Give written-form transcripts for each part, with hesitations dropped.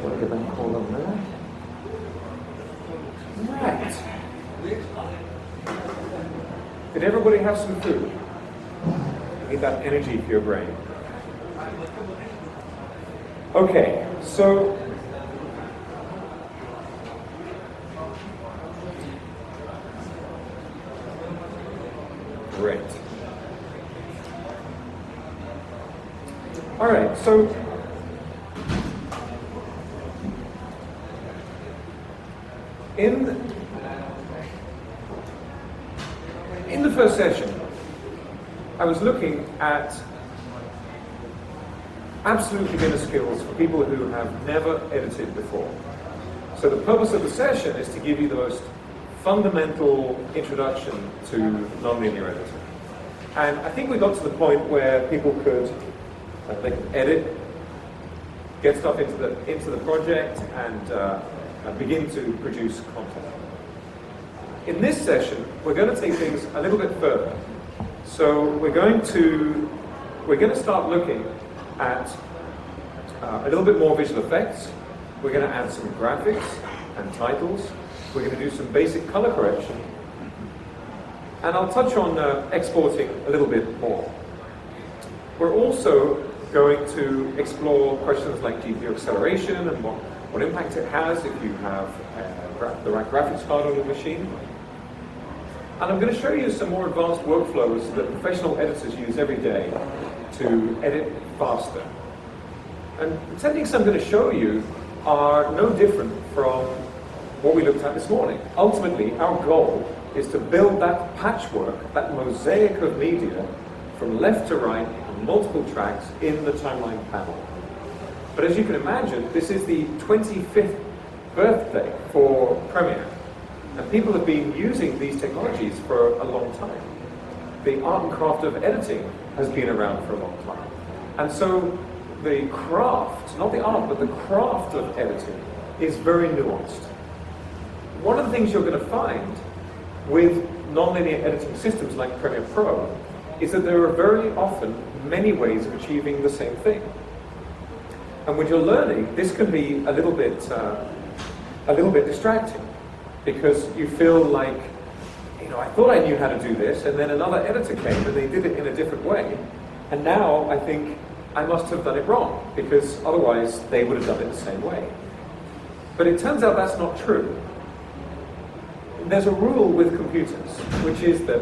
Want to get that call on there? Right. Did everybody have some food? Need that energy for your brain. Okay, so great. All right, so in the first session, I was looking at absolute beginner skills for people who have never edited before. So the purpose of the session is to give you the most fundamental introduction to nonlinear editing. And I think we got to the point where people could they could edit, get stuff into the project, and begin to produce content. In this session, we're going to take things a little bit further. So we're going to start looking at a little bit more visual effects. We're going to add some graphics and titles. We're going to do some basic color correction. And I'll touch on exporting a little bit more. We're also going to explore questions like GPU acceleration and what impact it has if you have the right graphics card on your machine. And I'm going to show you some more advanced workflows that professional editors use every day to edit faster. And the techniques I'm going to show you are no different from what we looked at this morning. Ultimately, our goal is to build that patchwork, that mosaic of media, from left to right on multiple tracks in the timeline panel. But as you can imagine, this is the 25th birthday for Premiere. And people have been using these technologies for a long time. The art and craft of editing has been around for a long time. And so the craft, not the art, but the craft of editing is very nuanced. One of the things you're going to find with nonlinear editing systems like Premiere Pro is that there are very often many ways of achieving the same thing. And when you're learning, this can be a little bit distracting, because you feel like, I thought I knew how to do this, and then another editor came and they did it in a different way, and now I think I must have done it wrong, because otherwise they would have done it the same way. But it turns out that's not true. There's a rule with computers, which is that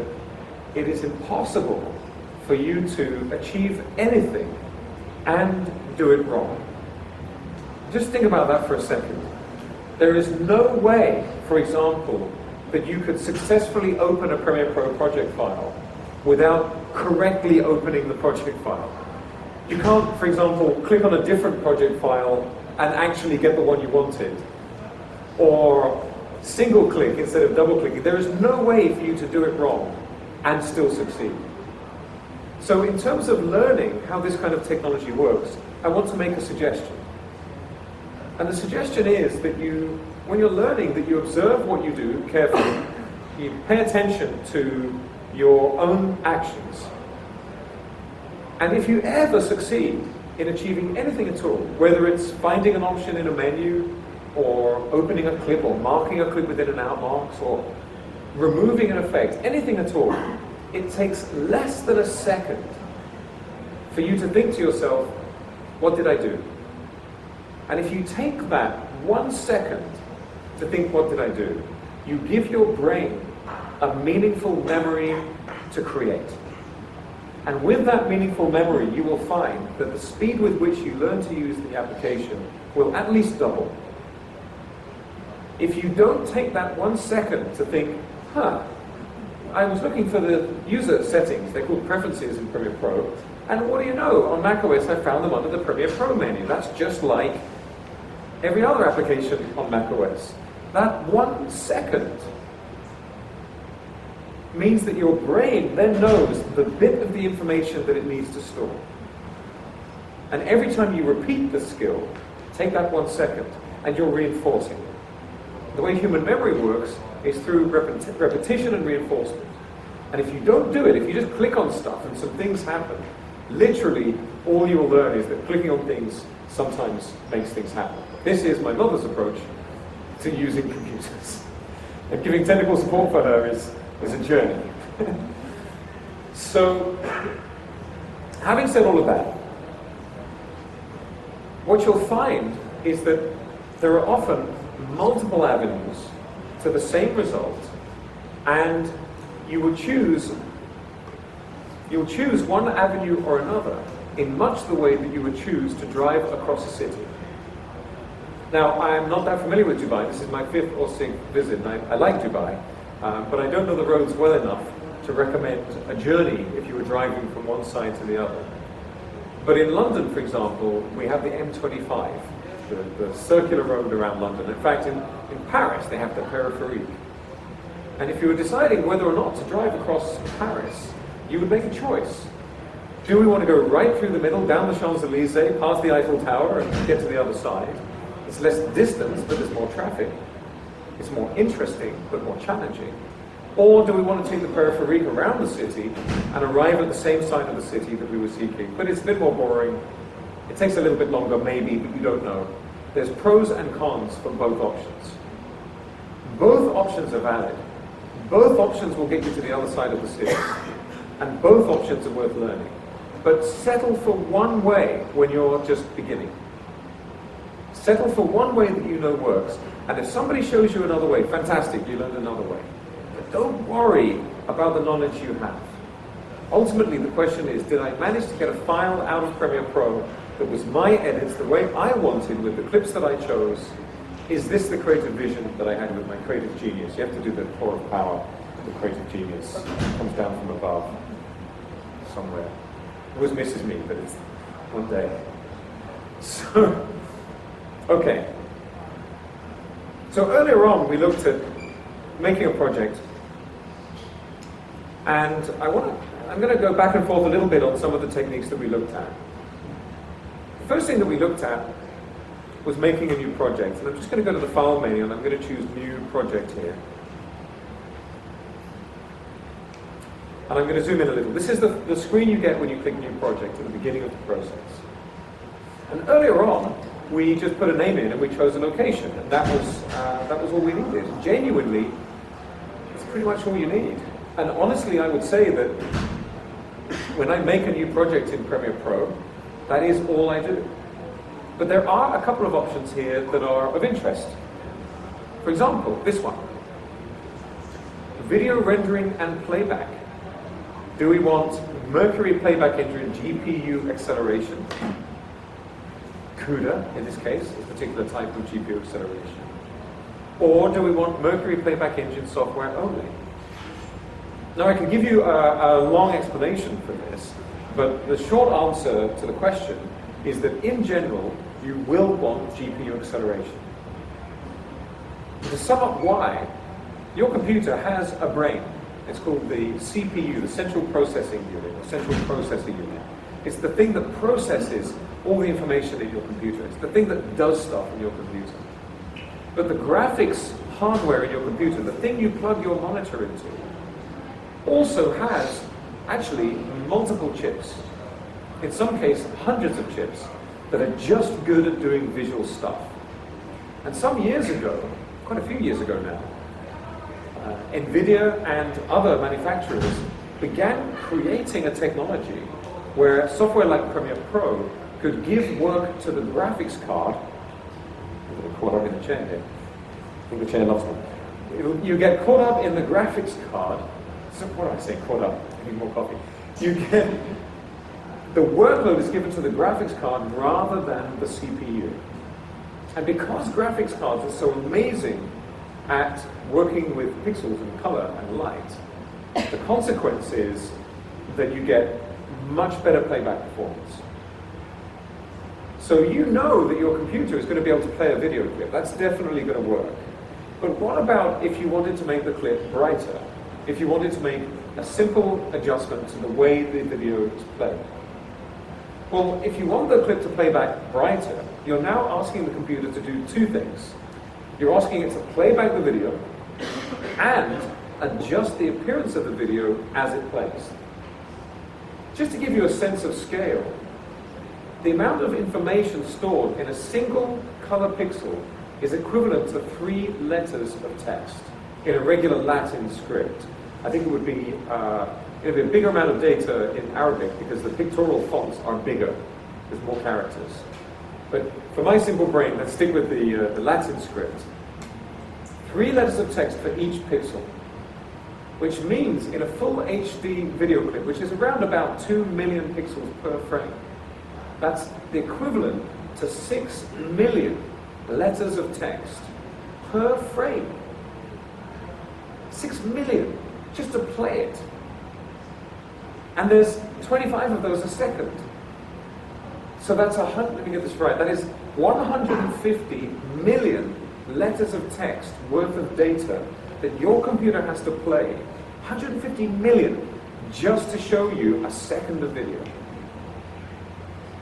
it is impossible for you to achieve anything and do it wrong. Just think about that for a second. There is no way, for example, that you could successfully open a Premiere Pro project file without correctly opening the project file. You can't, for example, click on a different project file and actually get the one you wanted. Or single click instead of double clicking. There is no way for you to do it wrong and still succeed. So in terms of learning how this kind of technology works, I want to make a suggestion. And the suggestion is that when you're learning, that you observe what you do carefully, you pay attention to your own actions. And if you ever succeed in achieving anything at all, whether it's finding an option in a menu, or opening a clip, or marking a clip within an outmarks, or removing an effect, anything at all, it takes less than a second for you to think to yourself, what did I do? And if you take that 1 second to think, what did I do? You give your brain a meaningful memory to create. And with that meaningful memory, you will find that the speed with which you learn to use the application will at least double. If you don't take that 1 second to think, I was looking for the user settings, they're called preferences in Premiere Pro, and what do you know, on macOS I found them under the Premiere Pro menu. That's just like every other application on macOS. That 1 second means that your brain then knows the bit of the information that it needs to store. And every time you repeat the skill, take that 1 second, and you're reinforcing it. The way human memory works is through repetition and reinforcement. And if you don't do it, if you just click on stuff and some things happen, Literally, all you will learn is that clicking on things sometimes makes things happen. This is my mother's approach to using computers. And giving technical support for her is a journey. So, having said all of that, what you'll find is that there are often multiple avenues to the same result, and you'll choose one avenue or another in much the way that you would choose to drive across a city. Now, I'm not that familiar with Dubai. This is my 5th or 6th visit, and I like Dubai, but I don't know the roads well enough to recommend a journey if you were driving from one side to the other. But in London, for example, we have the M25, the circular road around London. In fact, in Paris, they have the périphérique. And if you were deciding whether or not to drive across Paris, you would make a choice. Do we want to go right through the middle, down the Champs-Élysées, past the Eiffel Tower, and get to the other side? It's less distance, but there's more traffic. It's more interesting, but more challenging. Or do we want to take the périphérique around the city and arrive at the same side of the city that we were seeking? But it's a bit more boring. It takes a little bit longer, maybe, but you don't know. There's pros and cons for both options. Both options are valid. Both options will get you to the other side of the city. And both options are worth learning. But settle for one way when you're just beginning. Settle for one way that you know works. And if somebody shows you another way, fantastic, you learn another way. But don't worry about the knowledge you have. Ultimately, the question is, did I manage to get a file out of Premiere Pro that was my edits, the way I wanted, with the clips that I chose? Is this the creative vision that I had with my creative genius? You have to do the core of power. The creative genius comes down from above somewhere. It always misses me, but it's one day. So, okay. So earlier on, we looked at making a project, and I'm going to go back and forth a little bit on some of the techniques that we looked at. The first thing that we looked at was making a new project, and I'm just going to go to the file menu, and I'm going to choose New Project here. And I'm going to zoom in a little. This is the screen you get when you click New Project at the beginning of the process. And earlier on, we just put a name in and we chose a location, and that was all we needed. Genuinely, it's pretty much all you need. And honestly, I would say that when I make a new project in Premiere Pro, that is all I do. But there are a couple of options here that are of interest. For example, this one. Video rendering and playback. Do we want Mercury playback engine GPU acceleration? CUDA, in this case, a particular type of GPU acceleration. Or do we want Mercury playback engine software only? Now, I can give you a long explanation for this, but the short answer to the question is that in general, you will want GPU acceleration. To sum up why, your computer has a brain. It's called the CPU, the Central Processing Unit, or Central Processor Unit. It's the thing that processes all the information in your computer. It's the thing that does stuff in your computer. But the graphics hardware in your computer, the thing you plug your monitor into, also has actually multiple chips. In some cases, hundreds of chips that are just good at doing visual stuff. And some years ago, quite a few years ago now, NVIDIA and other manufacturers began creating a technology where software like Premiere Pro could give work to the graphics card. I'm getting caught up in the chair here. I think the chair loves me. You get caught up in the graphics card. So what do I say, caught up? I need more coffee. You get, the workload is given to the graphics card rather than the CPU. And because graphics cards are so amazing at working with pixels and color and light, the consequence is that you get much better playback performance. So you know that your computer is going to be able to play a video clip. That's definitely going to work. But what about if you wanted to make the clip brighter? If you wanted to make a simple adjustment to the way the video is played? Well, if you want the clip to play back brighter, you're now asking the computer to do two things. You're asking it to play back the video and adjust the appearance of the video as it plays. Just to give you a sense of scale, the amount of information stored in a single color pixel is equivalent to 3 letters of text in a regular Latin script. I think it would be a bigger amount of data in Arabic because the pictorial fonts are bigger. There's more characters. But for my simple brain, let's stick with the Latin script. 3 letters of text for each pixel, which means in a full HD video clip, which is around about 2 million pixels per frame, that's the equivalent to 6 million letters of text per frame. 6 million, just to play it. And there's 25 of those a second. So that's let me get this right, that is 150 million letters of text worth of data that your computer has to play. 150 million just to show you a second of video.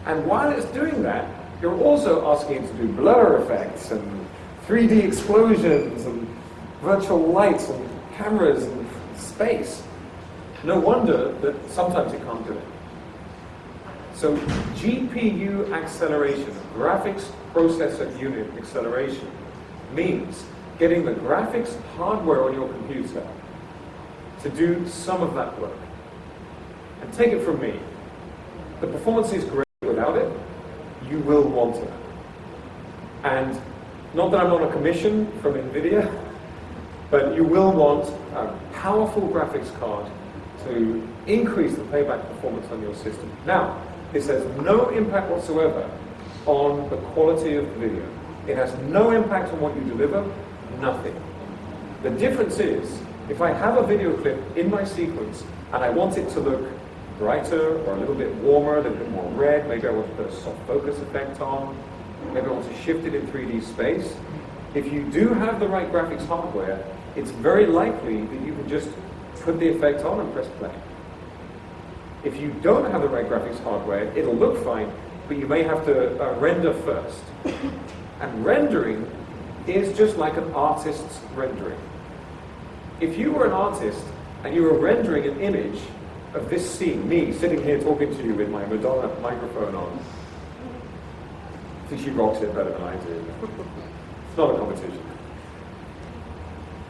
And while it's doing that, you're also asking it to do blur effects and 3D explosions and virtual lights and cameras and space. No wonder that sometimes it can't do it. So GPU acceleration, graphics processor unit acceleration, means getting the graphics hardware on your computer to do some of that work. And take it from me, the performance is great without it. You will want it. And not that I'm on a commission from NVIDIA, but you will want a powerful graphics card to increase the playback performance on your system. Now, this has no impact whatsoever on the quality of the video. It has no impact on what you deliver, nothing. The difference is, if I have a video clip in my sequence and I want it to look brighter or a little bit warmer, a little bit more red, maybe I want to put a soft focus effect on, maybe I want to shift it in 3D space. If you do have the right graphics hardware, it's very likely that you can just put the effect on and press play. If you don't have the right graphics hardware, it'll look fine, but you may have to render first. And rendering is just like an artist's rendering. If you were an artist and you were rendering an image of this scene, me sitting here talking to you with my Madonna microphone on, I think she rocks it better than I do. It's not a competition.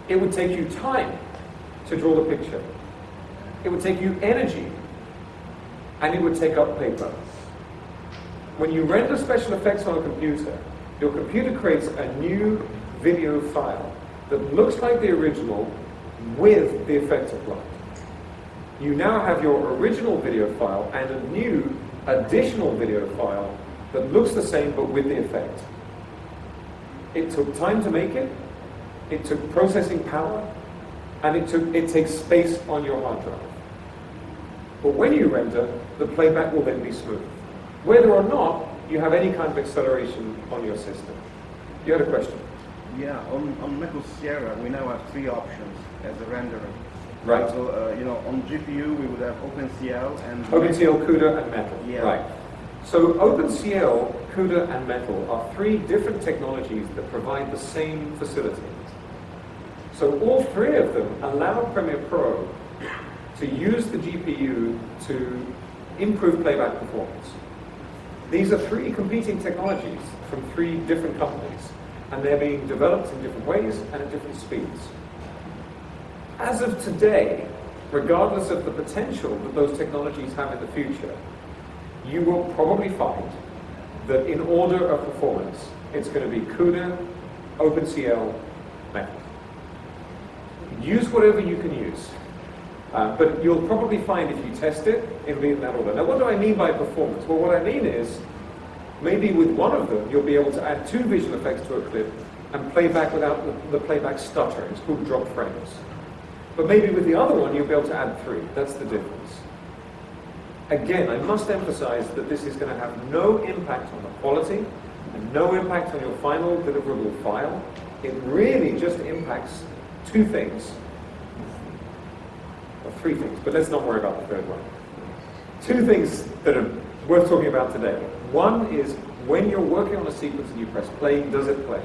It would take you time to draw the picture. It would take you energy, and it would take up paper. When you render special effects on a computer, your computer creates a new video file that looks like the original with the effect applied. You now have your original video file and a new additional video file that looks the same but with the effect. It took time to make it, it took processing power, and it takes space on your hard drive. But when you render, the playback will then be smooth, whether or not you have any kind of acceleration on your system. You had a question? Yeah, on Metal Sierra, we now have 3 options as a renderer. Right. So, on GPU, we would have OpenCL and... OpenCL, CUDA, and Metal. Yeah. Right. So OpenCL, CUDA, and Metal are 3 different technologies that provide the same facilities. So all 3 of them allow Premiere Pro to use the GPU to improve playback performance. These are 3 competing technologies from 3 different companies, and they're being developed in different ways and at different speeds. As of today, regardless of the potential that those technologies have in the future, you will probably find that in order of performance, it's going to be CUDA, OpenCL, Metal. Use whatever you can use. But you'll probably find if you test it, it'll be in that order. Now, what do I mean by performance? Well, what I mean is, maybe with one of them, you'll be able to add 2 visual effects to a clip and play back without the playback stutter. It's called drop frames. But maybe with the other one, you'll be able to add 3. That's the difference. Again, I must emphasize that this is going to have no impact on the quality and no impact on your final deliverable file. It really just impacts 2 things. Or 3 things, but let's not worry about the 3rd one. 2 things that are worth talking about today. One is when you're working on a sequence and you press play, does it play?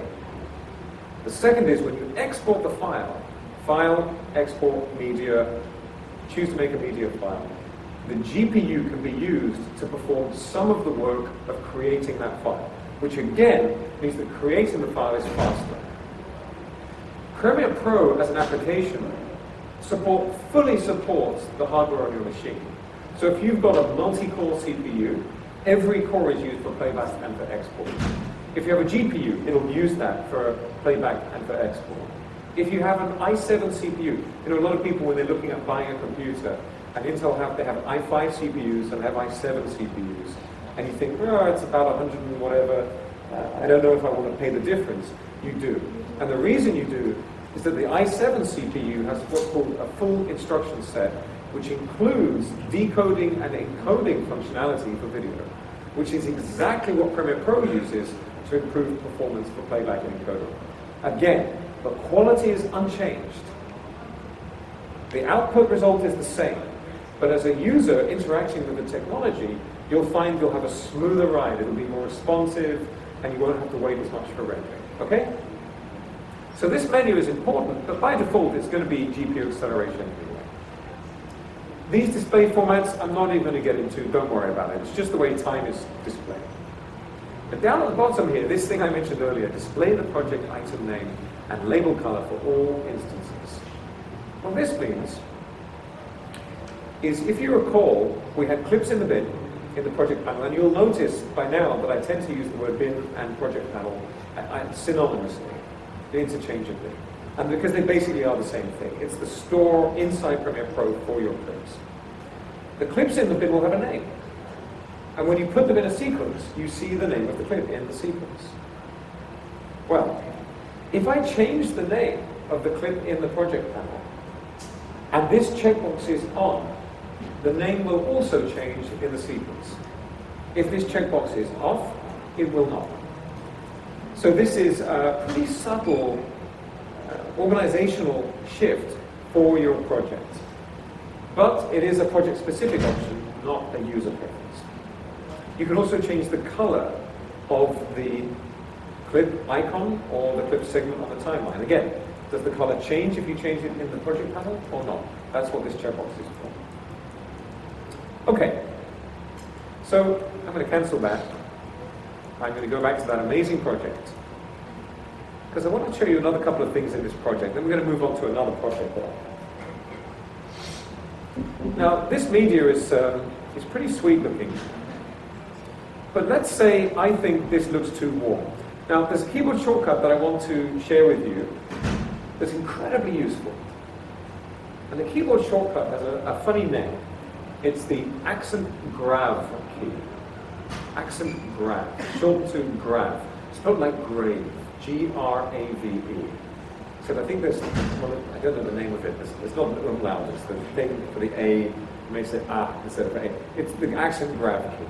The second is when you export the file, export, media, choose to make a media file. the GPU can be used to perform some of the work of creating that file, which again means that creating the file is faster. Premiere Pro as an application fully supports the hardware on your machine. So if you've got a multi-core CPU, every core is used for playback and for export. If you have a GPU, it'll use that for playback and for export. If you have an i7 CPU, a lot of people when they're looking at buying a computer, and Intel they have i5 CPUs and have i7 CPUs, and you think, oh, it's about 100 and whatever, I don't know if I want to pay the difference. You do. And the reason you do is that the i7 CPU has what's called a full instruction set, which includes decoding and encoding functionality for video, which is exactly what Premiere Pro uses to improve performance for playback and encoding. Again, the quality is unchanged. The output result is the same, but as a user interacting with the technology, you'll find you'll have a smoother ride. It'll be more responsive, and you won't have to wait as much for rendering. Okay? So this menu is important, but by default, it's going to be GPU acceleration anyway. These display formats, I'm not even going to get into. Don't worry about it. It's just the way time is displayed. But down at the bottom here, this thing I mentioned earlier, display the project item name and label color for all instances. What this means is, if you recall, we had clips in the bin in the project panel, and you'll notice by now that I tend to use the word bin and project panel synonymously, interchangeably. And because they basically are the same thing. It's the store inside Premiere Pro for your clips. The clips in the bin will have a name. And when you put them in a sequence, you see the name of the clip in the sequence. Well, if I change the name of the clip in the project panel, and this checkbox is on, the name will also change in the sequence. If this checkbox is off, it will not. So this is a pretty subtle organizational shift for your project. But it is a project-specific option, not a user preference. You can also change the color of the clip icon or the clip segment on the timeline. Again, does the color change if you change it in the project panel or not? That's what this checkbox is for. Okay, so I'm going to cancel that. I'm going to go back to that amazing project, because I want to show you another couple of things in this project. Then we're going to move on to another project. Now, this media is pretty sweet looking. But let's say I think this looks too warm. Now, there's a keyboard shortcut that I want to share with you that's incredibly useful. And the keyboard shortcut has a funny name. It's the accent grav key. Accent grav, shortened to grav. It's spelled like grave, G-R-A-V-E. So I think there's, well, I don't know the name of it. It's not the umlaut, it's the thing for the A. You may say ah instead of A. It's the accent grav key.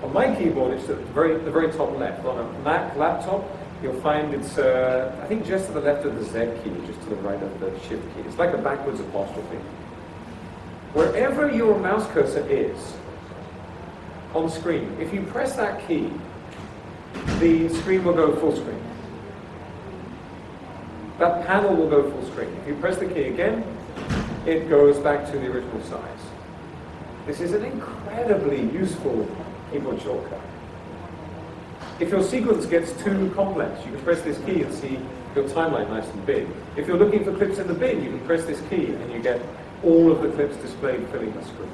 On my keyboard, it's at the very top left. On a Mac laptop, you'll find it's, I think, just to the left of the Z key, just to the right of the Shift key. It's like a backwards apostrophe. Wherever your mouse cursor is on screen, if you press that key, the screen will go full screen. That panel will go full screen. If you press the key again, it goes back to the original size. This is an incredibly useful keyboard shortcut. If your sequence gets too complex, you can press this key and see your timeline nice and big. If you're looking for clips in the bin, you can press this key and you get all of the clips displayed filling the screen.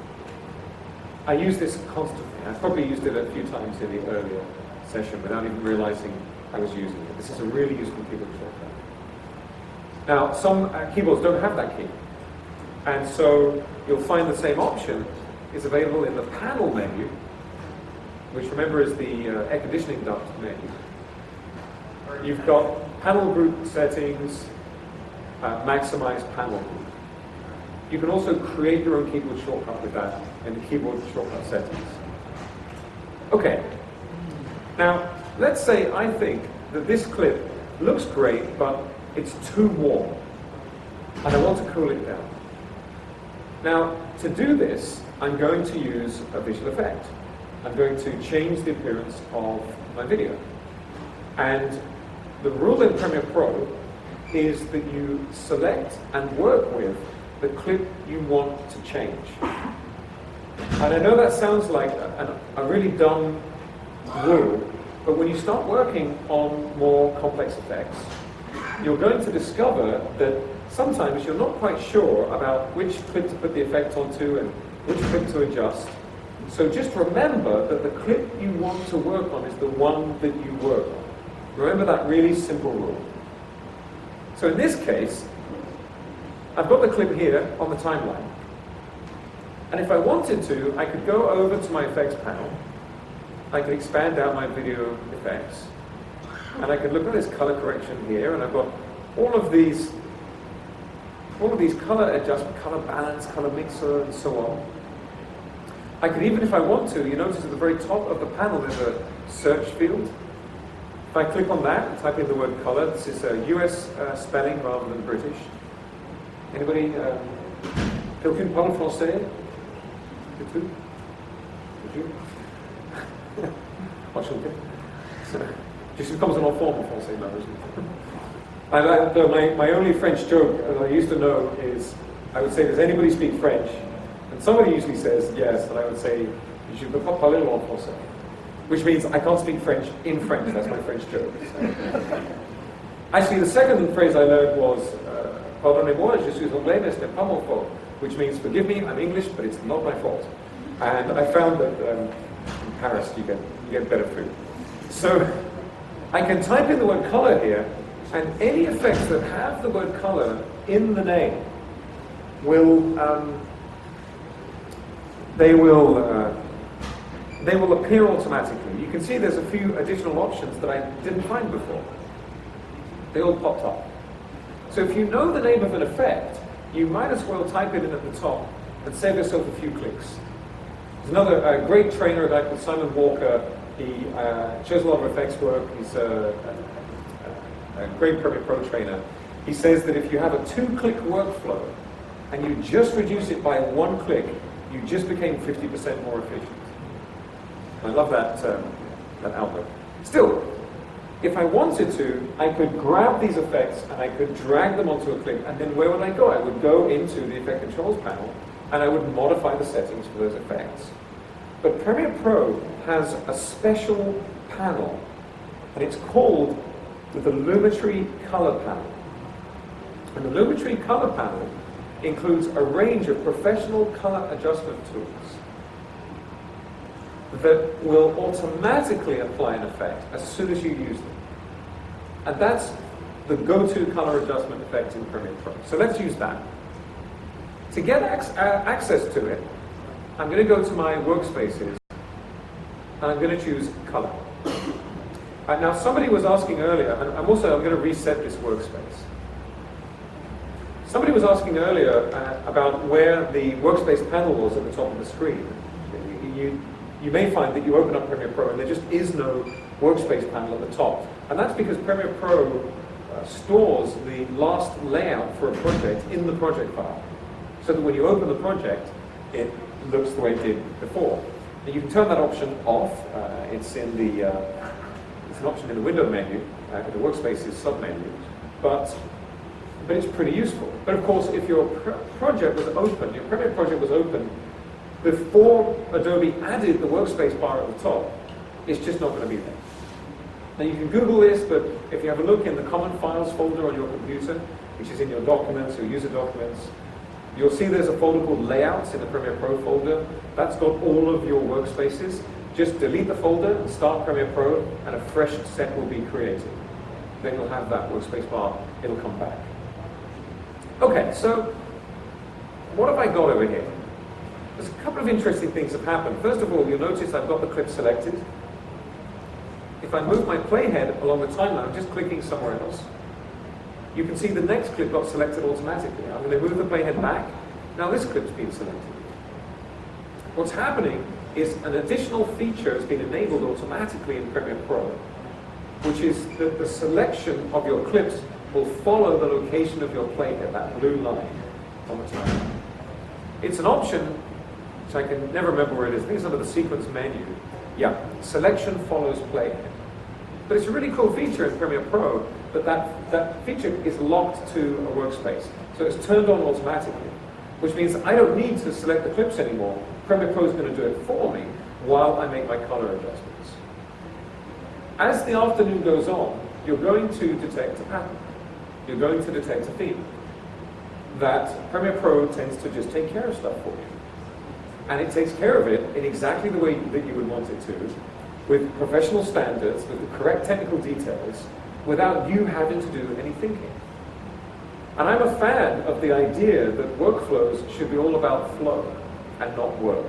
I use this constantly. I probably used it a few times in the earlier session without even realizing I was using it. This is a really useful keyboard shortcut. Now, some keyboards don't have that key. And so you'll find the same option is available in the panel menu, which remember is the air conditioning duct menu. You've got panel group settings, maximize panel group. You can also create your own keyboard shortcut with that in the keyboard shortcut settings. Okay, now let's say I think that this clip looks great, but it's too warm, and I want to cool it down. Now, to do this, I'm going to use a visual effect. I'm going to change the appearance of my video. And the rule in Premiere Pro is that you select and work with the clip you want to change. And I know that sounds like a really dumb rule, but when you start working on more complex effects, you're going to discover that sometimes you're not quite sure about which clip to put the effect onto and which clip to adjust. So just remember that the clip you want to work on is the one that you work on. Remember that really simple rule. So in this case, I've got the clip here on the timeline. And if I wanted to, I could go over to my effects panel. I could expand out my video effects. And I could look at this color correction here, and I've got all of these color adjustment, color balance, color mixer, and so on. I could even, if I want to, you notice at the very top of the panel there's a search field. If I click on that and type in the word color, this is a US spelling rather than British. Anybody? Quelqu'un parle français? Enchanté. Je suis comme un enfant en français, my only French joke that I used to know is, I would say, does anybody speak French? And somebody usually says yes, and I would say, je ne peux pas parler en français. Which means I can't speak French in French, that's my French joke. Actually, the second phrase I learned was, pardonnez-moi, je suis anglais, mais ce n'est pas mon faute. Which means, forgive me, I'm English, but it's not my fault. And I found that in Paris you get better food. So I can type in the word color here, and any effects that have the word color in the name will they will appear automatically. You can see there's a few additional options that I didn't find before. They all popped up. So if you know the name of an effect, you might as well type it in at the top and save yourself a few clicks. There's another great trainer, a guy called Simon Walker. He shows a lot of effects work. He's a great Premiere Pro trainer. He says that if you have a 2-click workflow and you just reduce it by 1 click, you just became 50% more efficient. I love that outlook. Still, if I wanted to, I could grab these effects and I could drag them onto a clip, and then where would I go? I would go into the Effect Controls panel and I would modify the settings for those effects. But Premiere Pro has a special panel, and it's called the Lumetri Color Panel. And the Lumetri Color Panel includes a range of professional color adjustment tools that will automatically apply an effect as soon as you use them. And that's the go-to color adjustment effect in Premiere Pro. So let's use that. To get access to it, I'm going to go to my workspaces and I'm going to choose color. Now somebody was asking earlier, and I'm going to reset this workspace. Somebody was asking earlier about where the workspace panel was at the top of the screen. You may find that you open up Premiere Pro and there just is no workspace panel at the top. And that's because Premiere Pro stores the last layout for a project in the project file. So that when you open the project, it looks the way it did before. And you can turn that option off. It's an option in the window menu, the workspaces submenu. But it's pretty useful. But of course, if your project was open, your Premiere project was open before Adobe added the workspace bar at the top, it's just not going to be there. Now you can Google this, but if you have a look in the Common Files folder on your computer, which is in your documents or user documents, you'll see there's a folder called Layouts in the Premiere Pro folder. That's got all of your workspaces. Just delete the folder and start Premiere Pro, and a fresh set will be created. Then you'll have that workspace bar, it'll come back. Okay, so what have I got over here? There's a couple of interesting things have happened. First of all, you'll notice I've got the clip selected. If I move my playhead along the timeline, I'm just clicking somewhere else. You can see the next clip got selected automatically. I'm going to move the playhead back. Now this clip's been selected. What's happening is an additional feature has been enabled automatically in Premiere Pro, which is that the selection of your clips will follow the location of your playhead, that blue line on the timeline. It's an option, which I can never remember where it is. I think it's under the sequence menu. Yeah, selection follows playhead. But it's a really cool feature in Premiere Pro, but that feature is locked to a workspace. So it's turned on automatically, which means I don't need to select the clips anymore. Premiere Pro is going to do it for me while I make my color adjustments. As the afternoon goes on, you're going to detect a pattern. You're going to detect a theme. That Premiere Pro tends to just take care of stuff for you. And it takes care of it in exactly the way that you would want it to, with professional standards, with the correct technical details, without you having to do any thinking. And I'm a fan of the idea that workflows should be all about flow and not work.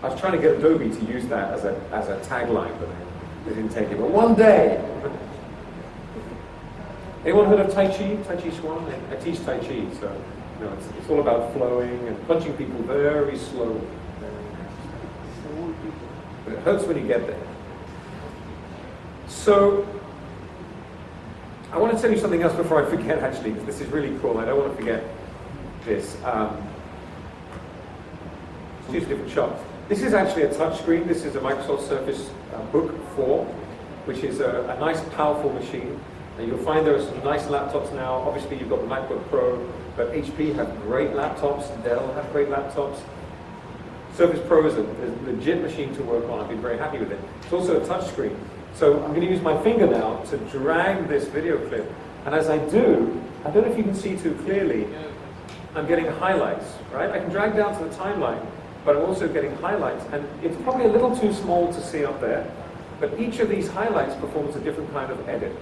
I was trying to get Adobe to use that as a tagline, but they didn't take it. But one day, anyone heard of Tai Chi? Tai Chi Chuan? I teach Tai Chi, so it's all about flowing and punching people very slowly. But it hurts when you get there. So, I want to tell you something else before I forget, actually, because this is really cool. I don't want to forget this. Let's use a different shot. This is actually a touchscreen. This is a Microsoft Surface Book 4, which is a nice, powerful machine. And you'll find there are some nice laptops now. Obviously, you've got the MacBook Pro, but HP have great laptops. Dell have great laptops. Surface Pro is a legit machine to work on. I've been very happy with it. It's also a touchscreen. So I'm going to use my finger now to drag this video clip. And as I do, I don't know if you can see too clearly, I'm getting highlights, right? I can drag down to the timeline, but I'm also getting highlights. And it's probably a little too small to see up there, but each of these highlights performs a different kind of edit.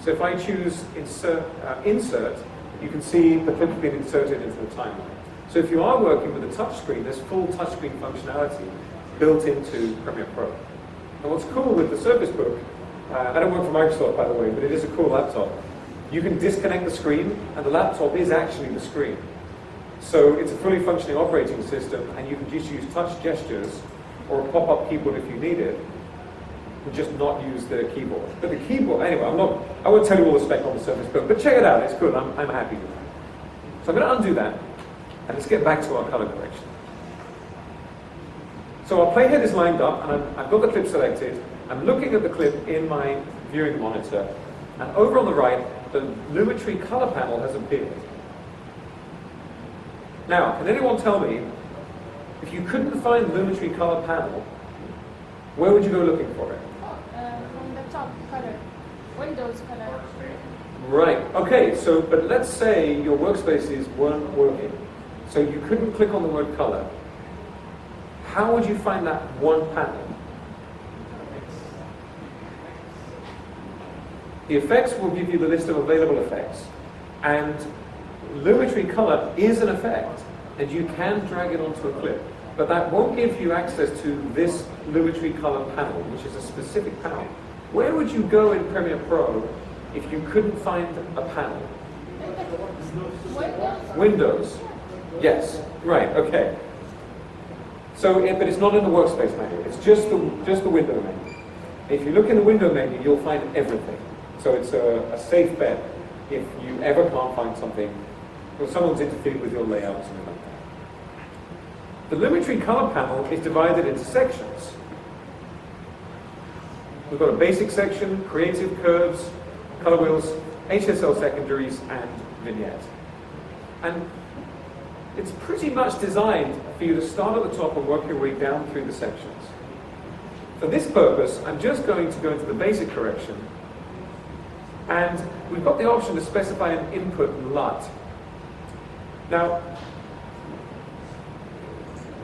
So if I choose insert, you can see the clip has been inserted into the timeline. So if you are working with a touchscreen, there's full touchscreen functionality built into Premiere Pro. And what's cool with the Surface Book, I don't work for Microsoft, by the way, but it is a cool laptop. You can disconnect the screen, and the laptop is actually the screen. So it's a fully functioning operating system, and you can just use touch gestures or a pop-up keyboard if you need it, and just not use the keyboard. But the keyboard, anyway, I won't tell you all the spec on the Surface Book, but check it out, it's good, I'm happy with it. So I'm going to undo that, and let's get back to our color correction. So our playhead is lined up, and I've got the clip selected. I'm looking at the clip in my viewing monitor, and over on the right, the Lumetri color panel has appeared. Now, can anyone tell me, if you couldn't find the Lumetri color panel, where would you go looking for it? From the top color, Windows color. Right, okay, so, but let's say your workspaces weren't working, so you couldn't click on the word color. How would you find that one panel? The effects will give you the list of available effects, and Lumetri color is an effect, and you can drag it onto a clip, but that won't give you access to this Lumetri color panel, which is a specific panel. Where would you go in Premiere Pro if you couldn't find a panel? Windows. Yes, right, okay. So, but it's not in the workspace menu, it's just the window menu. If you look in the window menu, you'll find everything. So it's a safe bet if you ever can't find something, or someone's interfered with your layout or something like that. The Lumetri color panel is divided into sections. We've got a basic section, creative curves, color wheels, HSL secondaries, and vignette. And it's pretty much designed for you to start at the top and work your way down through the sections. For this purpose, I'm just going to go into the basic correction, and we've got the option to specify an input LUT. Now,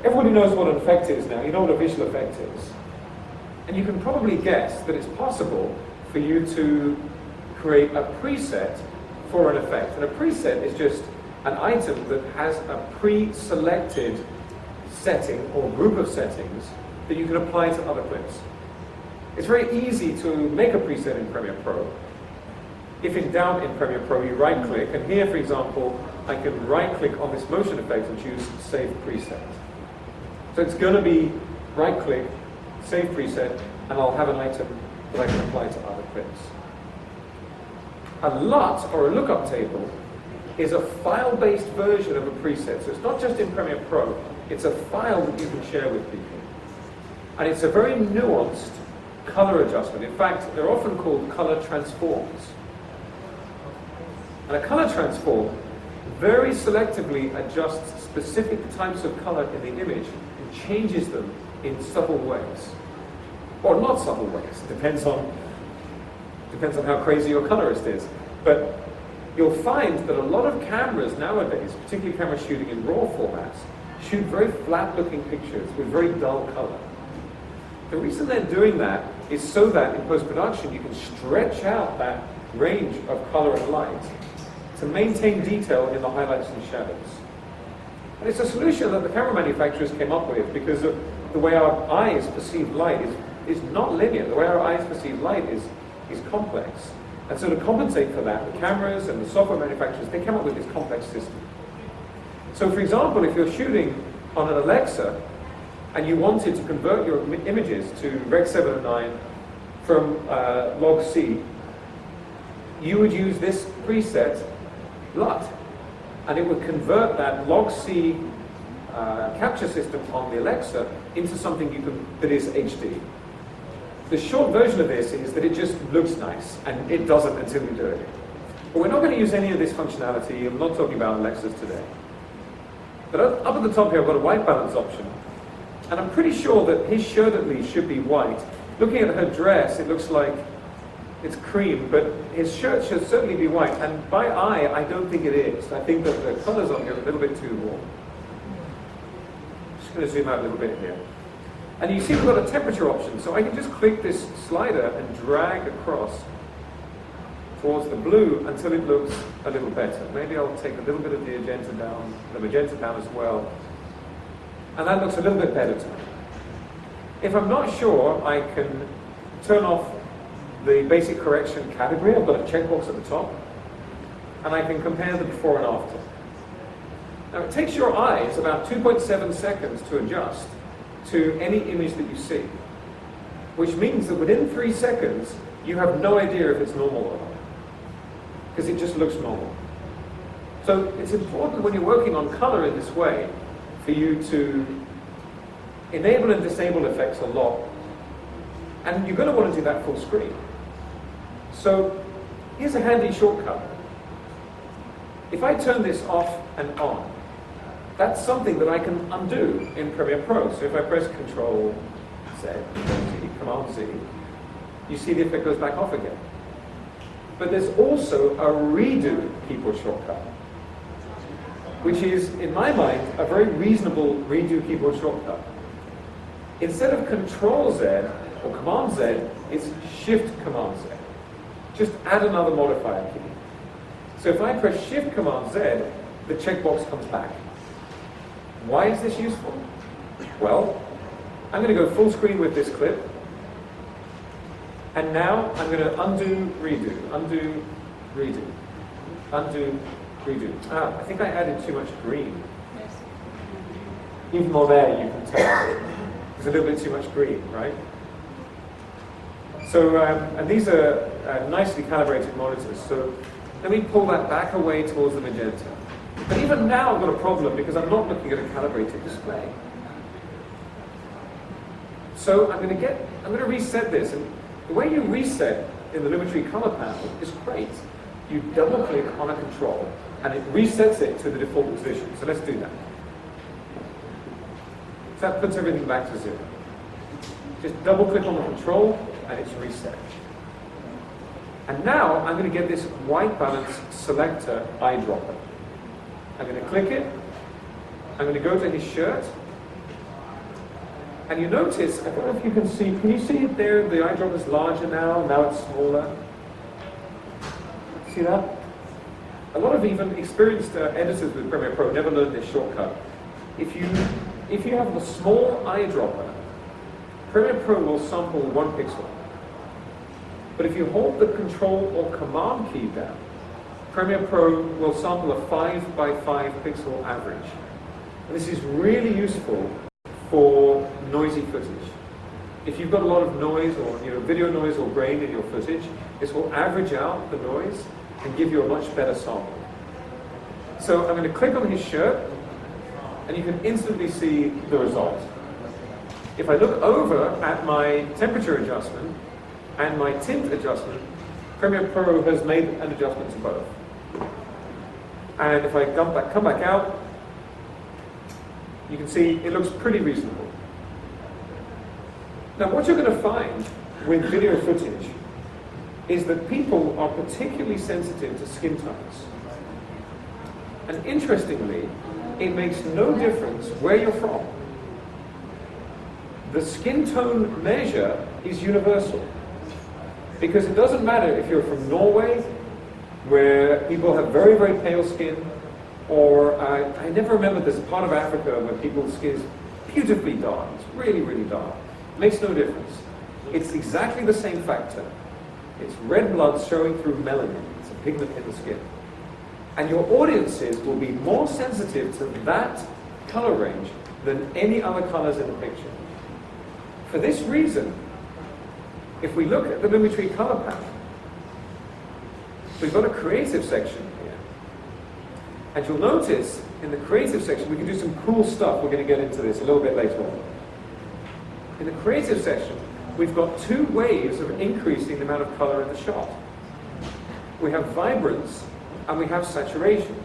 everybody knows what an effect is now. You know what a visual effect is. And you can probably guess that it's possible for you to create a preset for an effect. And a preset is just an item that has a pre-selected setting or group of settings that you can apply to other clips. It's very easy to make a preset in Premiere Pro. If in doubt in Premiere Pro, you right-click, and here, for example, I can right-click on this motion effect and choose Save Preset. So it's going to be right-click, Save Preset, and I'll have an item that I can apply to other clips. A LUT, or a lookup table, is a file-based version of a preset. So it's not just in Premiere Pro, it's a file that you can share with people. And it's a very nuanced color adjustment. In fact, they're often called color transforms. And a color transform very selectively adjusts specific types of color in the image and changes them in subtle ways. Or not subtle ways, depends on how crazy your colorist is. But you'll find that a lot of cameras nowadays, particularly cameras shooting in RAW formats, shoot very flat-looking pictures with very dull color. The reason they're doing that is so that in post-production you can stretch out that range of color and light to maintain detail in the highlights and shadows. And it's a solution that the camera manufacturers came up with because of the way our eyes perceive light is not linear. The way our eyes perceive light is complex. And so to compensate for that, the cameras and the software manufacturers, they came up with this complex system. So for example, if you're shooting on an Alexa and you wanted to convert your images to Rec 709 from log C, you would use this preset, LUT, and it would convert that log C capture system on the Alexa into something that is HD. The short version of this is that it just looks nice, and it doesn't until you do it. But we're not going to use any of this functionality. I'm not talking about Alexas today. But up at the top here, I've got a white balance option. And I'm pretty sure that his shirt at least should be white. Looking at her dress, it looks like it's cream, but his shirt should certainly be white. And by eye, I don't think it is. I think that the colors on here are a little bit too warm. Just going to zoom out a little bit here. And you see we've got a temperature option, so I can just click this slider and drag across towards the blue until it looks a little better. Maybe I'll take a little bit of the magenta down as well. And that looks a little bit better to me. If I'm not sure, I can turn off the basic correction category. I've got a checkbox at the top. And I can compare the before and after. Now it takes your eyes about 2.7 seconds to adjust to any image that you see, which means that within 3 seconds you have no idea if it's normal or not, because it just looks normal. So it's important when you're working on color in this way for you to enable and disable effects a lot, and you're going to want to do that full screen. So here's a handy shortcut. If I turn this off and on, that's something that I can undo in Premiere Pro. So if I press Control Z, Command Z, you see the effect goes back off again. But there's also a redo keyboard shortcut, which is, in my mind, a very reasonable redo keyboard shortcut. Instead of Control Z or Command Z, it's Shift Command Z. Just add another modifier key. So if I press Shift Command Z, the checkbox comes back. Why is this useful? Well, I'm going to go full screen with this clip. And now I'm going to undo, redo, undo, redo, undo, redo. Ah, I think I added too much green. Yes. Even more there, you can tell. There's a little bit too much green, right? So, and these are nicely calibrated monitors. So let me pull that back away towards the magenta. But even now I've got a problem because I'm not looking at a calibrated display. So I'm going to reset this. And the way you reset in the Lumetri color panel is great. You double click on a control and it resets it to the default position. So let's do that. So that puts everything back to 0. Just double click on the control and it's reset. And now I'm going to get this white balance selector eyedropper. I'm going to click it. I'm going to go to his shirt. And you notice, I don't know if you can you see it there? The eyedropper is larger now it's smaller. See that? A lot of even experienced editors with Premiere Pro never learned this shortcut. If you have a small eyedropper, Premiere Pro will sample 1 pixel. But if you hold the Control or Command key down, Premiere Pro will sample a 5 by 5 pixel average. And this is really useful for noisy footage. If you've got a lot of noise or video noise or grain in your footage, this will average out the noise and give you a much better sample. So I'm going to click on his shirt and you can instantly see the result. If I look over at my temperature adjustment and my tint adjustment, Premiere Pro has made an adjustment to both. And if I come back out, You can see it looks pretty reasonable. Now what you're going to find with video footage is that people are particularly sensitive to skin tones. And interestingly, it makes no difference where you're from. The skin tone measure is universal. Because it doesn't matter if you're from Norway, where people have very, very pale skin, or I never remember there's a part of Africa where people's skin is beautifully dark. It's really, really dark. It makes no difference. It's exactly the same factor. It's red blood showing through melanin. It's a pigment in the skin. And your audiences will be more sensitive to that color range than any other colors in the picture. For this reason, if we look at the Lumetri color palette, we've got a creative section here. And you'll notice in the creative section, we can do some cool stuff. We're going to get into this a little bit later on. In the creative section, we've got two ways of increasing the amount of color in the shot. We have vibrance and we have saturation.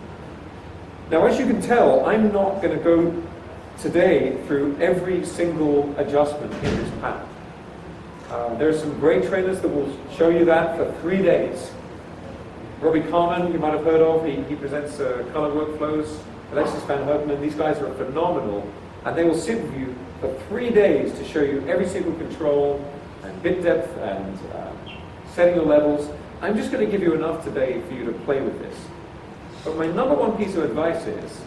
Now, as you can tell, I'm not going to go today through every single adjustment in this panel. There are some great trainers that will show you that for 3 days. Robbie Carmen, you might have heard of, he presents color workflows. Alexis Van Hertman, these guys are phenomenal, and they will sit with you for 3 days to show you every single control and bit depth and setting the levels. I'm just going to give you enough today for you to play with this. But my number one piece of advice is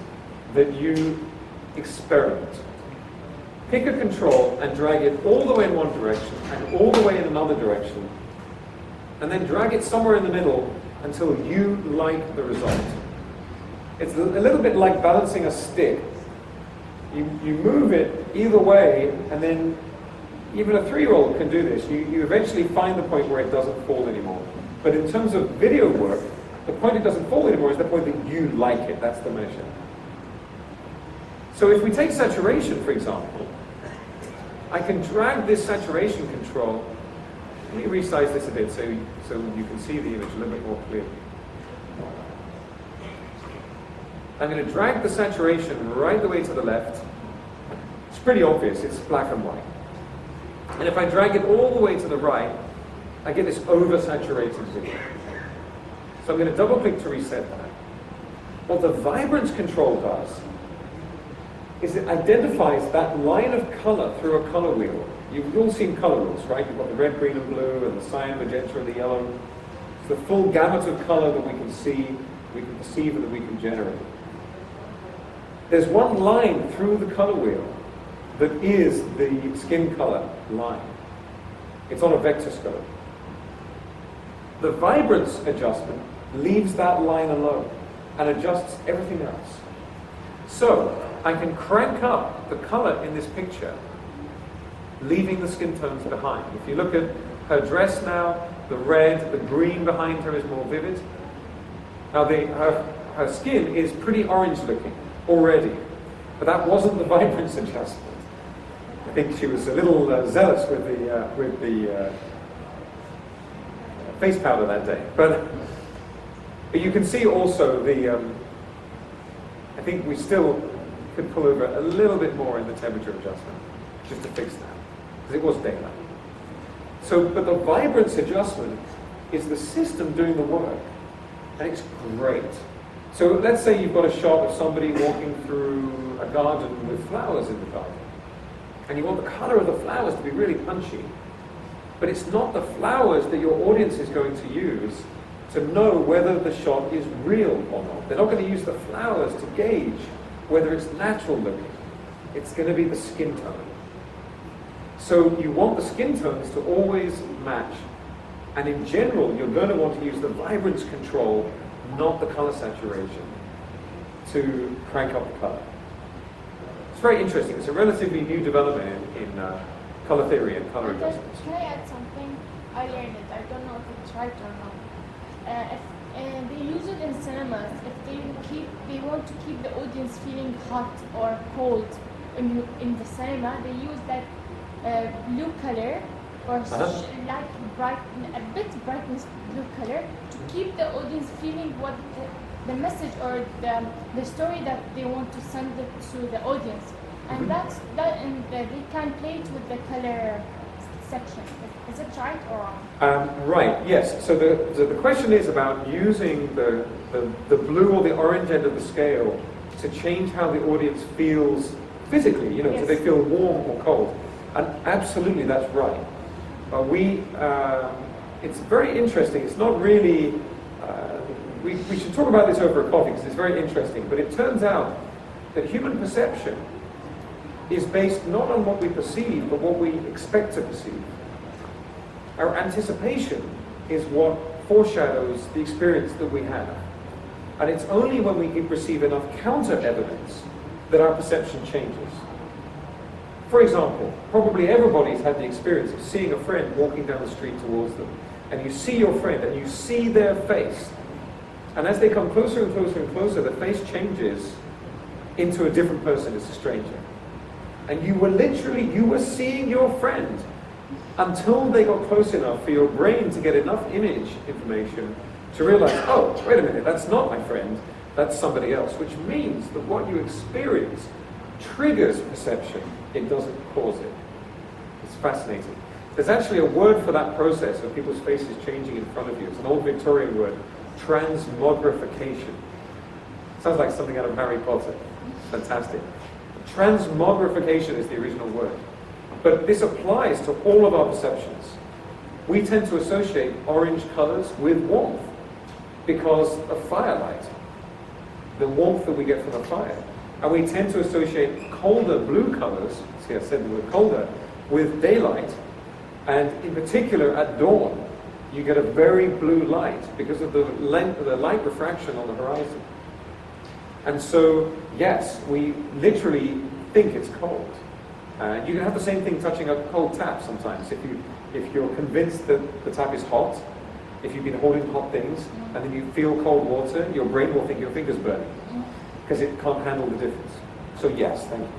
that you experiment. Pick a control and drag it all the way in one direction and all the way in another direction, and then drag it somewhere in the middle until you like the result. It's a little bit like balancing a stick. You move it either way, and then even a 3-year-old can do this. You eventually find the point where it doesn't fall anymore. But in terms of video work, the point it doesn't fall anymore is the point that you like it. That's the measure. So if we take saturation, for example, I can drag this saturation control. Let me resize this a bit so you can see the image a little bit more clearly. I'm going to drag the saturation right the way to the left. It's pretty obvious, it's black and white. And if I drag it all the way to the right, I get this oversaturated video. So I'm going to double click to reset that. What the vibrance control does is it identifies that line of color through a color wheel. You've all seen color wheels, right? You've got the red, green, and blue, and the cyan, magenta, and the yellow. It's the full gamut of color that we can see, we can perceive, and that we can generate. There's one line through the color wheel that is the skin color line. It's on a vector scope. The vibrance adjustment leaves that line alone and adjusts everything else. So I can crank up the color in this picture, leaving the skin tones behind. If you look at her dress now, the red, the green behind her is more vivid. Now her skin is pretty orange looking already, but that wasn't the vibrance adjustment. I think she was a little zealous with the face powder that day. But you can see also I think we still could pull over a little bit more in the temperature adjustment just to fix that, because it was daylight. So, but the vibrance adjustment is the system doing the work, and it's great. So let's say you've got a shot of somebody walking through a garden with flowers in the garden, and you want the color of the flowers to be really punchy, but it's not the flowers that your audience is going to use to know whether the shot is real or not. They're not going to use the flowers to gauge whether it's natural looking. It's going to be the skin tone. So you want the skin tones to always match, and in general you're going to want to use the vibrance control, not the color saturation, to crank up the color. It's very interesting. It's a relatively new development in color theory and color adjustments. Can I add something? I learned it. I don't know if it's right or not. They use it in cinemas. If they want to keep the audience feeling hot or cold in the cinema, they use that blue color or light bright, a bit brightness blue color to keep the audience feeling what the message or the story that they want to send it to the audience. And they can play it with the color section. Is it right or wrong? Right, yes. So the question is about using the blue or the orange end of the scale to change how the audience feels physically, you know, Yes. do they feel warm or cold? And absolutely, that's right. It's very interesting. It's not really, we should talk about this over a coffee because it's very interesting, but it turns out that human perception is based not on what we perceive, but what we expect to perceive. Our anticipation is what foreshadows the experience that we have. And it's only when we receive enough counter-evidence that our perception changes. For example, probably everybody's had the experience of seeing a friend walking down the street towards them. And you see your friend and you see their face. And as they come closer and closer and closer, the face changes into a different person. It's a stranger. And you were seeing your friend until they got close enough for your brain to get enough image information to realize, oh, wait a minute, that's not my friend, that's somebody else. Which means that what you experience triggers perception. It doesn't cause it. It's fascinating. There's actually a word for that process of people's faces changing in front of you. It's an old Victorian word, transmogrification. Sounds like something out of Harry Potter. Fantastic. Transmogrification is the original word. But this applies to all of our perceptions. We tend to associate orange colors with warmth because of firelight, the warmth that we get from a fire. And we tend to associate colder blue colors, see I said the word colder, with daylight. And in particular at dawn, you get a very blue light because of the light refraction on the horizon. And so, yes, we literally think it's cold. You can have the same thing touching a cold tap sometimes. If you're convinced that the tap is hot, if you've been holding hot things, and then you feel cold water, your brain will think your finger's burning, because it can't handle the difference. So yes, thank you.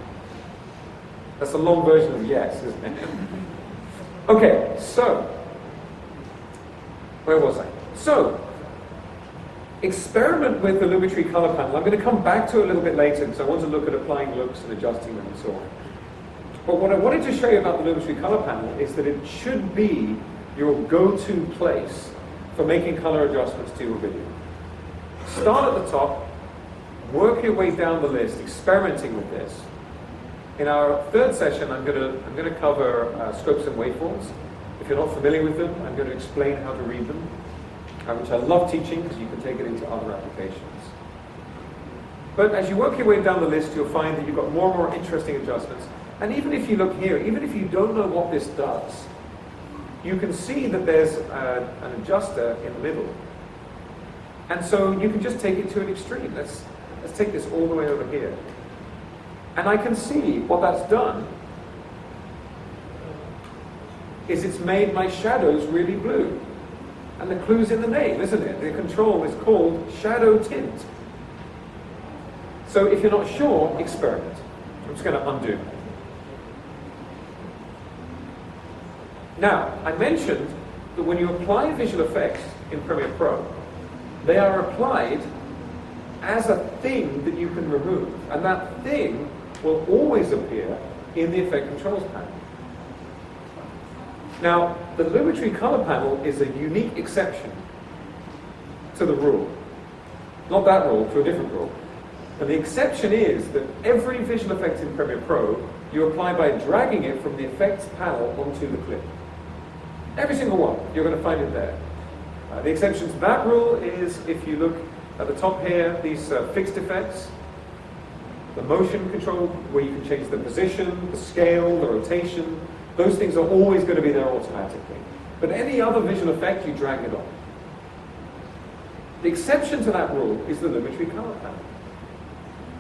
That's a long version of yes, isn't it? Okay, so, where was I? So, experiment with the Lumetri color panel. I'm going to come back to it a little bit later because I want to look at applying looks and adjusting them and so on. But what I wanted to show you about the Lumetri color panel is that it should be your go-to place for making color adjustments to your video. Start at the top, work your way down the list, experimenting with this. In our third session, I'm going to cover scopes and waveforms. If you're not familiar with them, I'm going to explain how to read them, which I love teaching because you can take it into other applications. But as you work your way down the list, you'll find that you've got more and more interesting adjustments. And even if you look here, even if you don't know what this does, you can see that there's an adjuster in the middle. And so you can just take it to an extreme. Let's take this all the way over here. And I can see what that's done is it's made my shadows really blue. And the clue's in the name, isn't it? The control is called shadow tint. So if you're not sure, experiment. I'm just going to undo. Now, I mentioned that when you apply visual effects in Premiere Pro, they are applied as a thing that you can remove. And that thing will always appear in the Effect Controls panel. Now, the Lumetri color panel is a unique exception to the rule. Not that rule, to a different rule. And the exception is that every visual effect in Premiere Pro, you apply by dragging it from the Effects panel onto the clip. Every single one, you're going to find it there. The exception to that rule is if you look at the top here, these fixed effects, the motion control, where you can change the position, the scale, the rotation, those things are always going to be there automatically. But any other visual effect, you drag it on. The exception to that rule is the Lumetri color panel.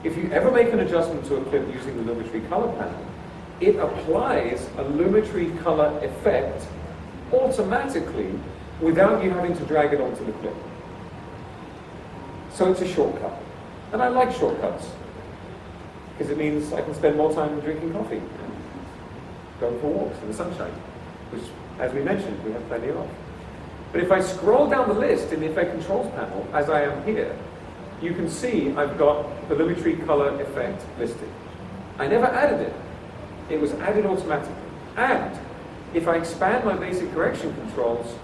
If you ever make an adjustment to a clip using the Lumetri color panel, it applies a Lumetri color effect automatically without you having to drag it onto the clip. So it's a shortcut. And I like shortcuts because it means I can spend more time drinking coffee and going for walks in the sunshine, which, as we mentioned, we have plenty of. But if I scroll down the list in the Effect Controls panel, as I am here, you can see I've got the Lumetri color effect listed. I never added it. It was added automatically. And if I expand my basic correction controls,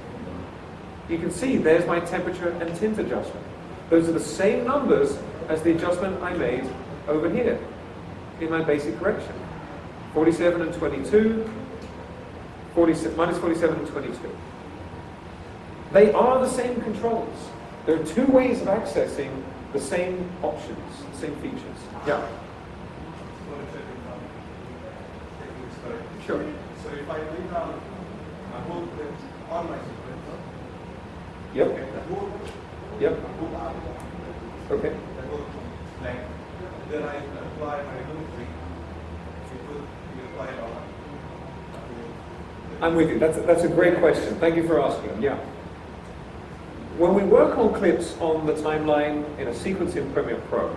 you can see there's my temperature and tint adjustment. Those are the same numbers as the adjustment I made over here in my basic correction. 47 and 22, minus 47 and 22. They are the same controls. There are two ways of accessing the same options, the same features. Yeah. Sure. So if I lay down a whole clip on my sequencer, Yep. the whole, Yep. the whole arm, Okay. the whole length, then I apply my lumetri, you apply it on. I'm with you. That's a great question. Thank you for asking. Yeah. When we work on clips on the timeline in a sequence in Premiere Pro,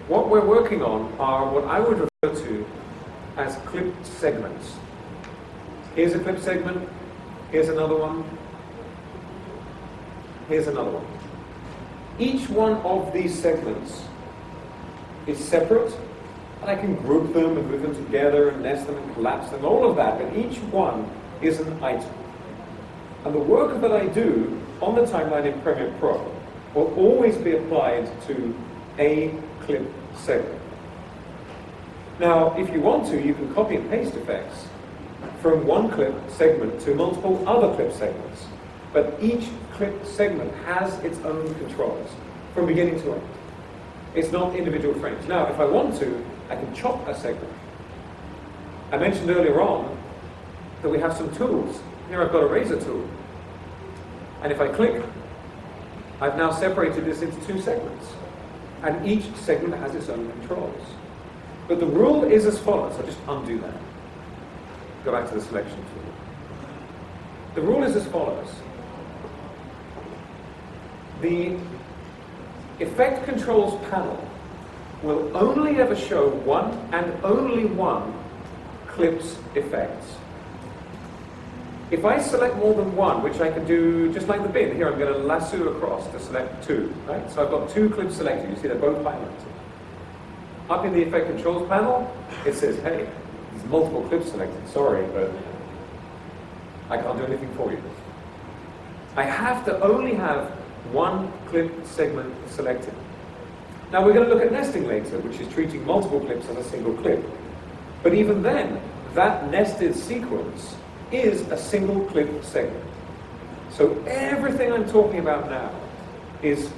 what we're working on are what I would refer to as clip segments. Here's a clip segment. Here's another one. Here's another one. Each one of these segments is separate, and I can group them and move them together and nest them and collapse them, all of that, but each one is an item. And the work that I do on the timeline in Premiere Pro will always be applied to a clip segment. Now, if you want to, you can copy and paste effects from one clip segment to multiple other clip segments. But each clip segment has its own controls from beginning to end. It's not individual frames. Now, if I want to, I can chop a segment. I mentioned earlier on that we have some tools. Here I've got a razor tool. And if I click, I've now separated this into two segments. And each segment has its own controls. But the rule is as follows. I'll just undo that. Go back to the selection tool. The rule is as follows. The Effect Controls panel will only ever show one and only one clip's effects. If I select more than one, which I can do just like the bin, here I'm going to lasso across to select two, right? So I've got two clips selected. You see they're both highlighted. Up in the Effect Controls panel, it says, hey, there's multiple clips selected. Sorry, but I can't do anything for you. I have to only have one clip segment selected. Now we're going to look at nesting later, which is treating multiple clips as a single clip. But even then, that nested sequence is a single clip segment. So everything I'm talking about now is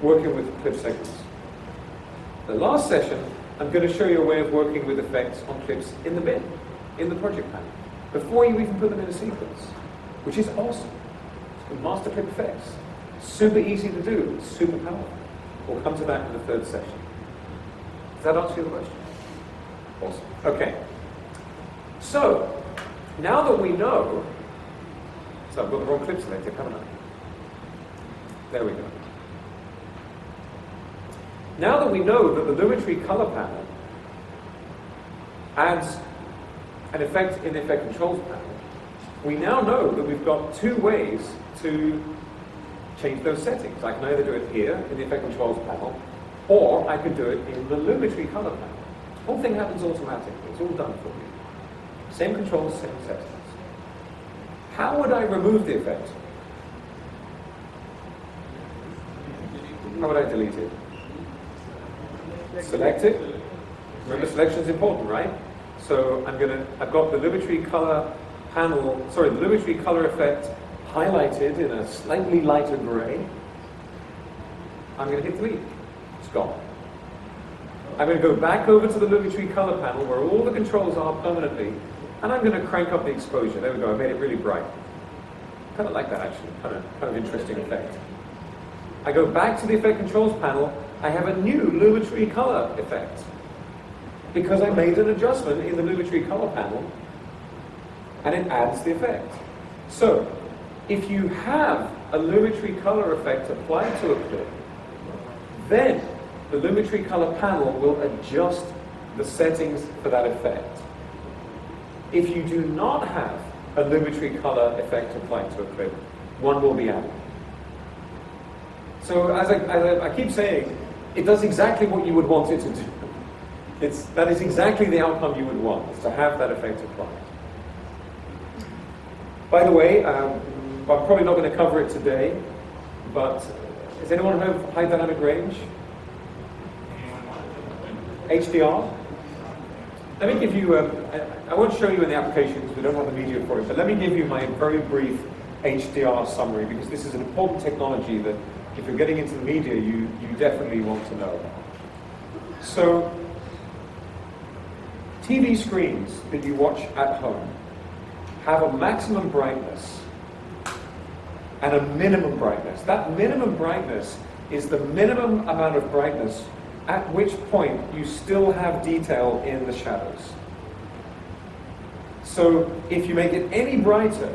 working with clip segments. The last session, I'm going to show you a way of working with effects on clips in the bin, in the project panel, before you even put them in a sequence, which is awesome. It's called Master Clip Effects. Super easy to do, super powerful. We'll come to that in the third session. Does that answer your question? Awesome. Okay. So, now that we know, so I've got the wrong clip selected, haven't I? There we go. Now that we know that the Lumetri color panel adds an effect in the Effect Controls panel, we now know that we've got two ways to change those settings. I can either do it here in the Effect Controls panel, or I could do it in the Lumetri color panel. The whole thing happens automatically. It's all done for you. Same controls, same settings. How would I remove the effect? How would I delete it? Select it. Remember, selection is important, right? So I've got the Lumetri color panel, the Lumetri color effect highlighted in a slightly lighter gray. I'm going to hit delete. It's gone. I'm going to go back over to the Lumetri color panel where all the controls are permanently, and I'm going to crank up the exposure. There we go. I made it really bright. Kind of like that, actually. Kind of interesting effect. I go back to the Effect Controls panel. I have a new Lumetri color effect because I made an adjustment in the Lumetri color panel, and it adds the effect. So, if you have a Lumetri color effect applied to a clip, then the Lumetri color panel will adjust the settings for that effect. If you do not have a Lumetri color effect applied to a clip, one will be added. So as I keep saying, it does exactly what you would want it to do. That is exactly the outcome you would want, is to have that effect applied. By the way, I'm probably not going to cover it today, but does anyone have high dynamic range? HDR? Let me give you, I won't show you in the application because we don't have the media for it, but let me give you my very brief HDR summary, because this is an important technology that if you're getting into the media, you definitely want to know about. So, TV screens that you watch at home have a maximum brightness and a minimum brightness. That minimum brightness is the minimum amount of brightness at which point you still have detail in the shadows. So if you make it any brighter,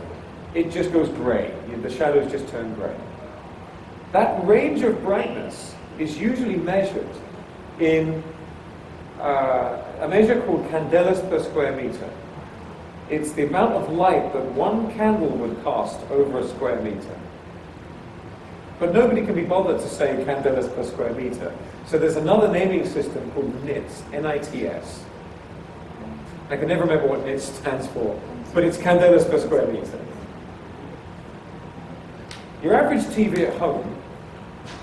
it just goes gray. The shadows just turn gray. That range of brightness is usually measured in a measure called candelas per square meter. It's the amount of light that one candle would cast over a square meter. But nobody can be bothered to say candelas per square meter. So there's another naming system called nits, N-I-T-S. I can never remember what nits stands for, but it's candelas per square meter. Your average TV at home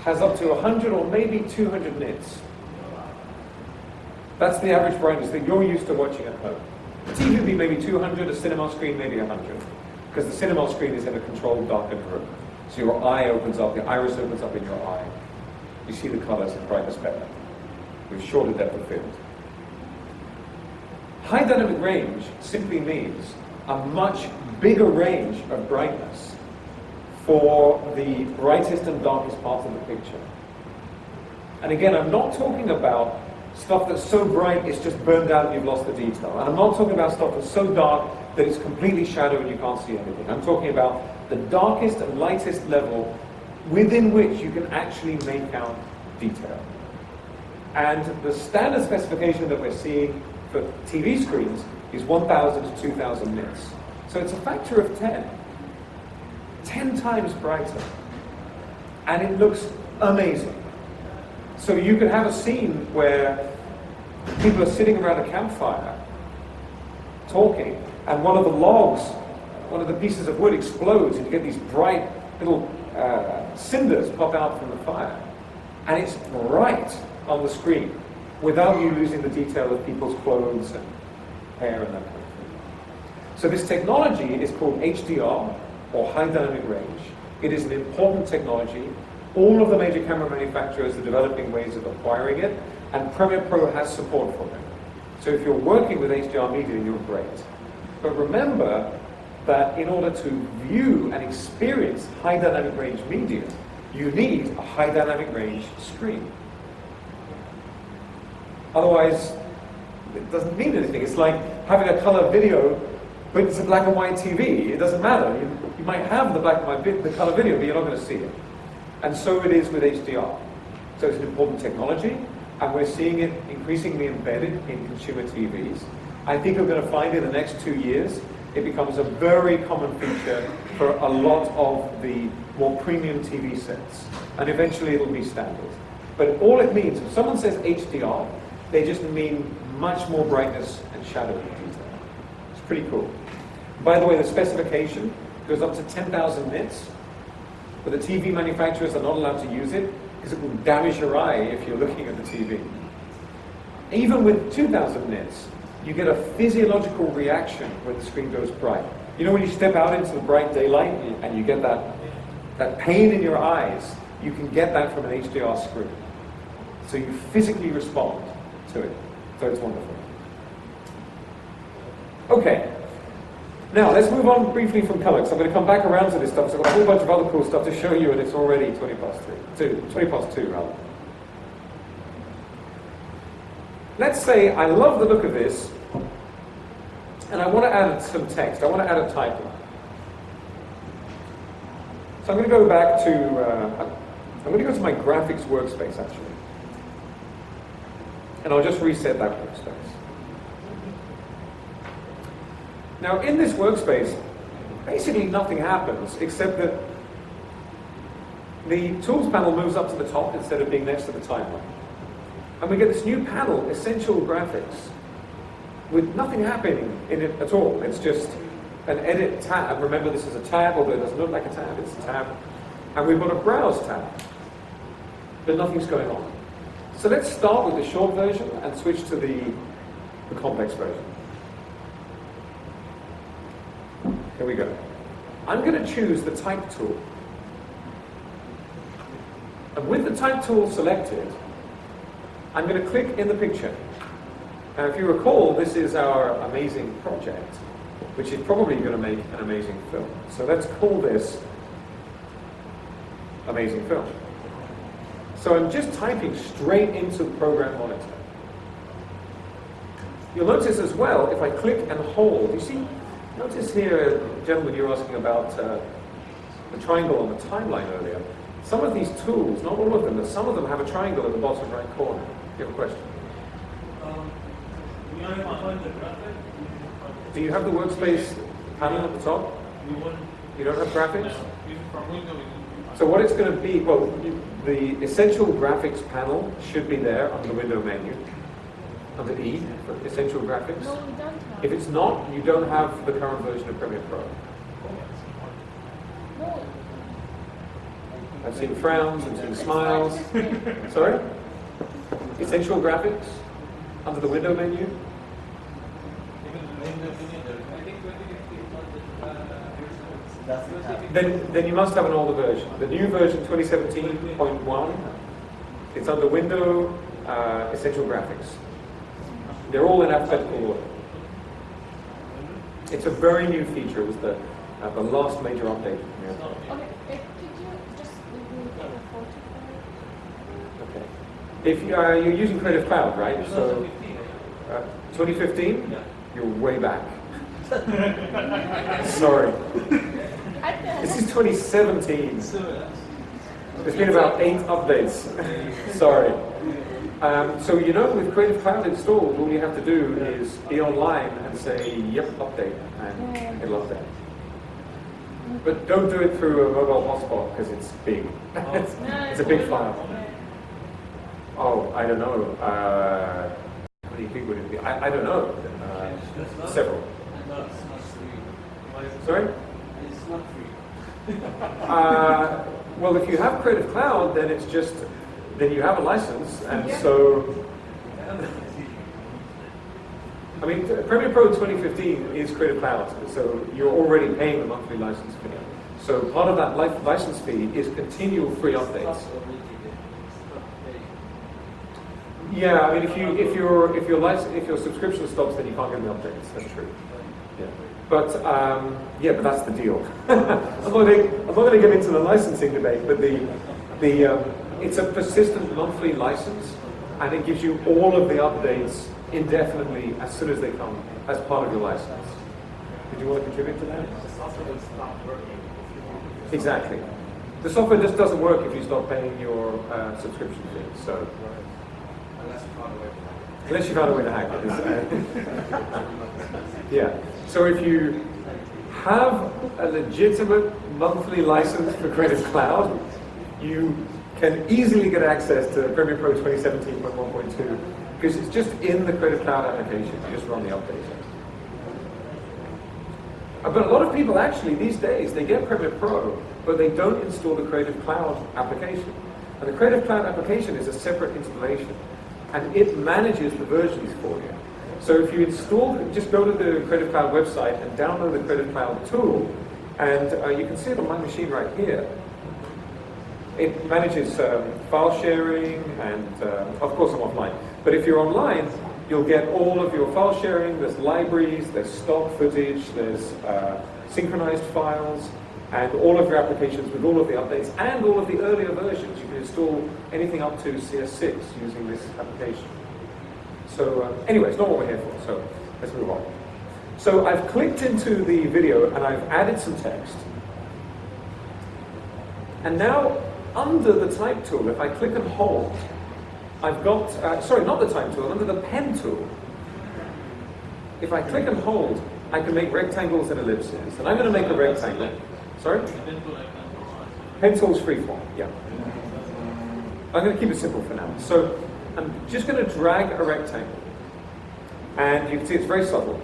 has up to 100 or maybe 200 nits. That's the average brightness that you're used to watching at home. A TV would be maybe 200, a cinema screen maybe 100, because the cinema screen is in a controlled darkened room. So your eye opens up, your iris opens up in your eye. You see the colors and brightness better, with shorter depth of field. High dynamic range simply means a much bigger range of brightness for the brightest and darkest parts of the picture. And again, I'm not talking about stuff that's so bright it's just burned out and you've lost the detail. And I'm not talking about stuff that's so dark that it's completely shadowed and you can't see anything. I'm talking about the darkest and lightest level within which you can actually make out detail. And the standard specification that we're seeing for TV screens is 1,000 to 2,000 nits. So it's a factor of 10 times brighter. And it looks amazing. So you could have a scene where people are sitting around a campfire talking, and one of the logs, one of the pieces of wood explodes, and you get these bright little cinders pop out from the fire. And it's right on the screen without you losing the detail of people's clothes and hair and that kind of thing. So this technology is called HDR, or high dynamic range. It is an important technology. All of the major camera manufacturers are developing ways of acquiring it, and Premiere Pro has support for it. So if you're working with HDR media, you're great. But remember that in order to view and experience high dynamic range media, you need a high dynamic range screen. Otherwise, it doesn't mean anything. It's like having a color video, but it's a black and white TV. It doesn't matter. You might have the black and white the color video, but you're not going to see it. And so it is with HDR. So it's an important technology, and we're seeing it increasingly embedded in consumer TVs. I think we're going to find in the next 2 years, it becomes a very common feature for a lot of the more premium TV sets. And eventually it'll be standard. But all it means, if someone says HDR, they just mean much more brightness and shadow detail. It's pretty cool. By the way, the specification goes up to 10,000 nits, but the TV manufacturers are not allowed to use it because it will damage your eye if you're looking at the TV. Even with 2,000 nits, you get a physiological reaction when the screen goes bright. You know when you step out into the bright daylight and you get that pain in your eyes, you can get that from an HDR screen. So you physically respond to it. So it's wonderful. Okay. Now, let's move on briefly from color, because I'm going to come back around to this stuff. So I've got a whole bunch of other cool stuff to show you, and it's already 20 past 2, rather. Let's say I love the look of this, and I want to add some text. I want to add a title. So I'm going to go back to, I'm going to go to my graphics workspace, actually. And I'll just reset that workspace. Now, in this workspace, basically nothing happens except that the Tools panel moves up to the top instead of being next to the timeline. And we get this new panel, Essential Graphics, with nothing happening in it at all. It's just an edit tab. Remember, this is a tab, although it doesn't look like a tab, it's a tab. And we've got a browse tab, but nothing's going on. So let's start with the short version and switch to the complex version. Here we go. I'm going to choose the type tool. And with the type tool selected, I'm going to click in the picture. Now, if you recall, this is our amazing project, which is probably going to make an amazing film. So let's call this amazing film. So I'm just typing straight into the program monitor. You'll notice as well, if I click and hold, you see, notice here, gentlemen, you're asking about the triangle on the timeline earlier. Some of these tools, not all of them, but some of them have a triangle in the bottom right corner. Do you have a question? Do you have the workspace panel at the top? You don't have graphics? So what it's going to be, well, the essential graphics panel should be there under the window menu, under E, for essential graphics. No, we don't have. If it's not, you don't have the current version of Premiere Pro. No. I've seen frowns, I've seen smiles. Sorry? Essential graphics, under the window menu. Then you must have an older version. The new version, 2017.1, it's under Window, Essential Graphics. They're all in alphabetical order. It's a very new feature. It was the last major update. Okay, could you just take a photo for Okay. If you're using Creative Cloud, right? So 2015, you're way back. Sorry. This is 2017. There's been about 8 updates. Sorry. So you know, with Creative Cloud installed, all you have to do is be online and say, yep, update, and it'll update. But don't do it through a mobile hotspot, because it's big. It's a big file. Oh, I don't know. How many gig would it be? I don't know. Several. Sorry? It's not free. Well, if you have Creative Cloud, then it's just, then you have a license, and so, I mean, Premiere Pro 2015 is Creative Cloud, so you're already paying the monthly license fee. So part of that license fee is continual free updates. Yeah, I mean, if your subscription stops, then you can't get the updates. That's true. Yeah. But but that's the deal. I'm not going to get into the licensing debate, but it's a persistent monthly license, and it gives you all of the updates indefinitely as soon as they come as part of your license. Did you want to contribute to that? The software will stop working. Exactly. The software just doesn't work if you stop paying your subscription fee. So. Unless you found a way to hack it. Yeah. So if you have a legitimate monthly license for Creative Cloud, you can easily get access to Premiere Pro 2017.1.2 because it's just in the Creative Cloud application. You just run the update. But a lot of people actually these days, they get Premiere Pro, but they don't install the Creative Cloud application. And the Creative Cloud application is a separate installation, and it manages the versions for you. So if you install, just go to the Creative Cloud website and download the Creative Cloud tool, and you can see it on my machine right here. It manages file sharing, and of course I'm offline. But if you're online, you'll get all of your file sharing. There's libraries, there's stock footage, there's synchronized files, and all of your applications with all of the updates and all of the earlier versions. You can install anything up to CS6 using this application. So anyway, it's not what we're here for, so let's move on. So I've clicked into the video and I've added some text. And now under the type tool, if I click and hold, I've got, sorry, not the type tool, under the pen tool. If I click and hold, I can make rectangles and ellipses. And I'm going to make a rectangle. Sorry? Pen tool's freeform, yeah. I'm going to keep it simple for now. So I'm just going to drag a rectangle. And you can see it's very subtle.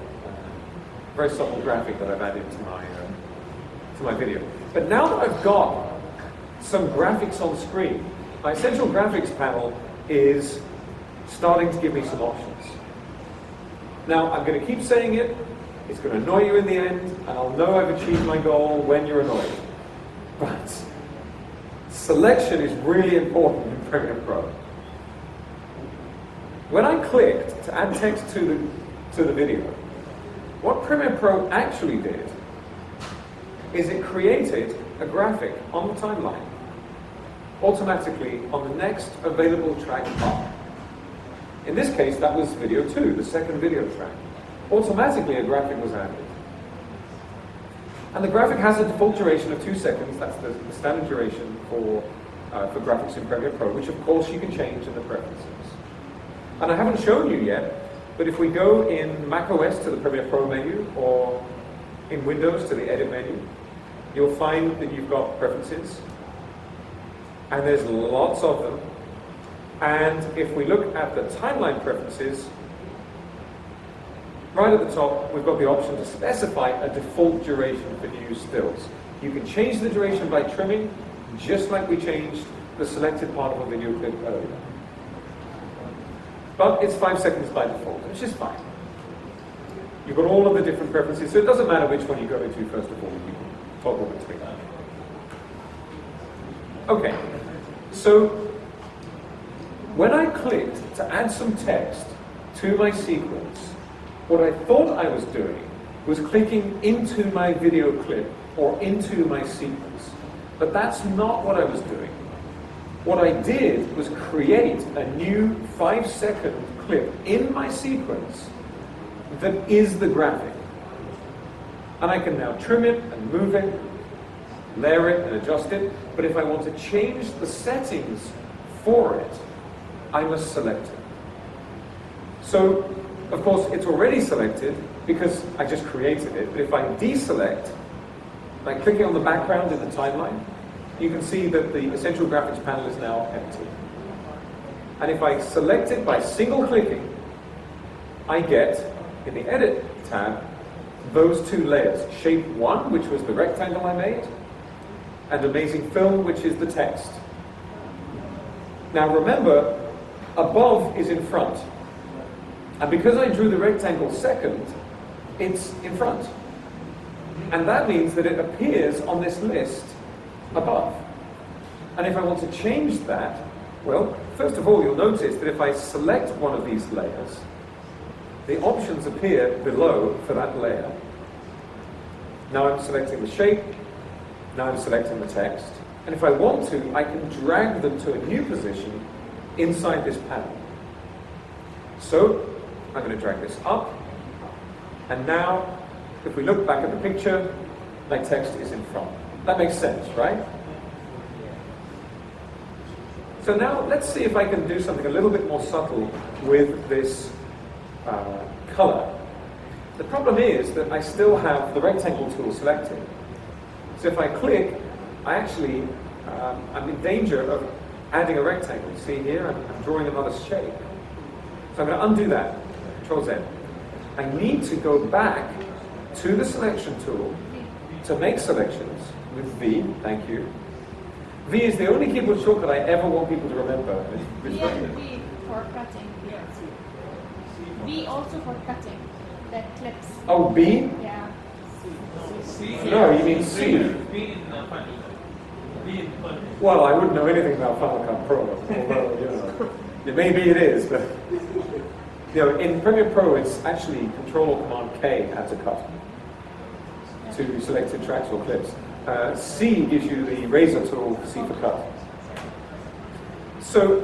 Very subtle graphic that I've added to my video. But now that I've got some graphics on screen, my essential graphics panel is starting to give me some options. Now, I'm going to keep saying it, it's going to annoy you in the end, and I'll know I've achieved my goal when you're annoyed. But selection is really important in Premiere Pro. When I clicked to add text to the video, what Premiere Pro actually did is it created a graphic on the timeline automatically on the next available track up. In this case, that was video 2, the second video track. Automatically, a graphic was added. And the graphic has a default duration of 2 seconds. That's the standard duration for graphics in Premiere Pro, which of course you can change in the preferences. And I haven't shown you yet, but if we go in macOS to the Premiere Pro menu, or in Windows to the Edit menu, you'll find that you've got preferences. And there's lots of them. And if we look at the timeline preferences, right at the top, we've got the option to specify a default duration for new stills. You can change the duration by trimming, just like we changed the selected part of a video clip earlier. But it's 5 seconds by default, which is fine. You've got all of the different preferences, so it doesn't matter which one you go into first of all, you can toggle between them. Okay, so when I clicked to add some text to my sequence, what I thought I was doing was clicking into my video clip or into my sequence. But that's not what I was doing. What I did was create a new 5-second clip in my sequence that is the graphic. And I can now trim it and move it, layer it and adjust it. But if I want to change the settings for it, I must select it. So, of course, it's already selected because I just created it. But if I deselect, by clicking on the background in the timeline, you can see that the Essential Graphics panel is now empty. And if I select it by single clicking, I get, in the Edit tab, those two layers. Shape 1, which was the rectangle I made, and Amazing Film, which is the text. Now remember, above is in front. And because I drew the rectangle second, it's in front. And that means that it appears on this list above. And if I want to change that, well, first of all, you'll notice that if I select one of these layers, the options appear below for that layer. Now I'm selecting the shape, now I'm selecting the text, and if I want to, I can drag them to a new position inside this panel. So, I'm going to drag this up, and now, if we look back at the picture, my text is in front. That makes sense, right? So now, let's see if I can do something a little bit more subtle with this color. The problem is that I still have the rectangle tool selected. So if I click, I actually, I'm in danger of adding a rectangle. See here, I'm drawing another shape. So I'm going to undo that, Control Z. I need to go back to the selection tool to make selections with V, thank you. V is the only keyboard shortcut I ever want people to remember. V and V for cutting. V also for cutting the clips. Oh, B? Yeah. No, you mean C. Well, I wouldn't know anything about Final Cut Pro, although, you know, maybe it is, but you know, in Premiere Pro, it's actually Control or Command K add to cut to selected tracks or clips. C gives you the razor tool, C for cut. So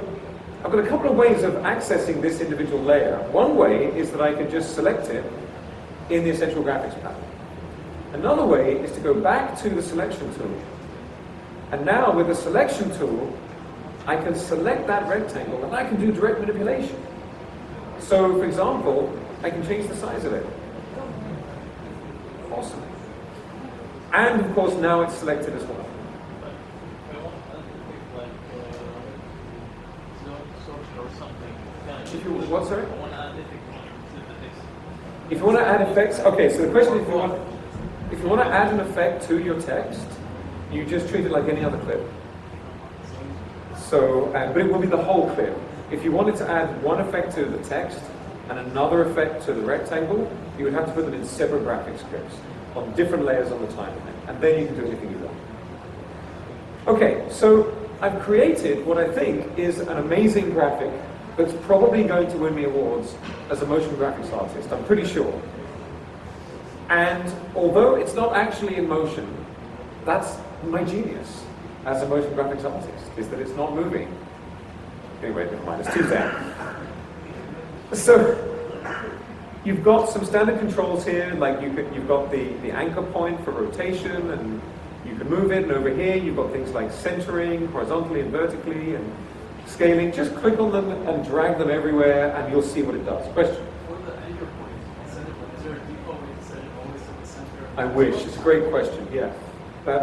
I've got a couple of ways of accessing this individual layer. One way is that I can just select it in the Essential Graphics panel. Another way is to go back to the selection tool. And now with the selection tool, I can select that rectangle and I can do direct manipulation. So for example, I can change the size of it. Awesome. And of course now it's selected as well. So or something. If you what, sorry? I want to add effect to the text. If you want to add effects, okay. So the question is, if you want to add an effect to your text, you just treat it like any other clip. So, but it will be the whole clip. If you wanted to add one effect to the text and another effect to the rectangle, you would have to put them in separate graphics clips on different layers on the timeline, and then you can do anything you want. Okay, so I've created what I think is an amazing graphic that's probably going to win me awards as a motion graphics artist, I'm pretty sure. And although it's not actually in motion, that's my genius as a motion graphics artist, is that it's not moving. Anyway, never mind, it's too down. So, you've got some standard controls here, like you've got the anchor point for rotation, and you can move it, and over here you've got things like centering, horizontally and vertically, and scaling. Just click on them and drag them everywhere, and you'll see what it does. Question? For the anchor point, is there a default way to set it always at the center? I wish. It's a great question, yeah.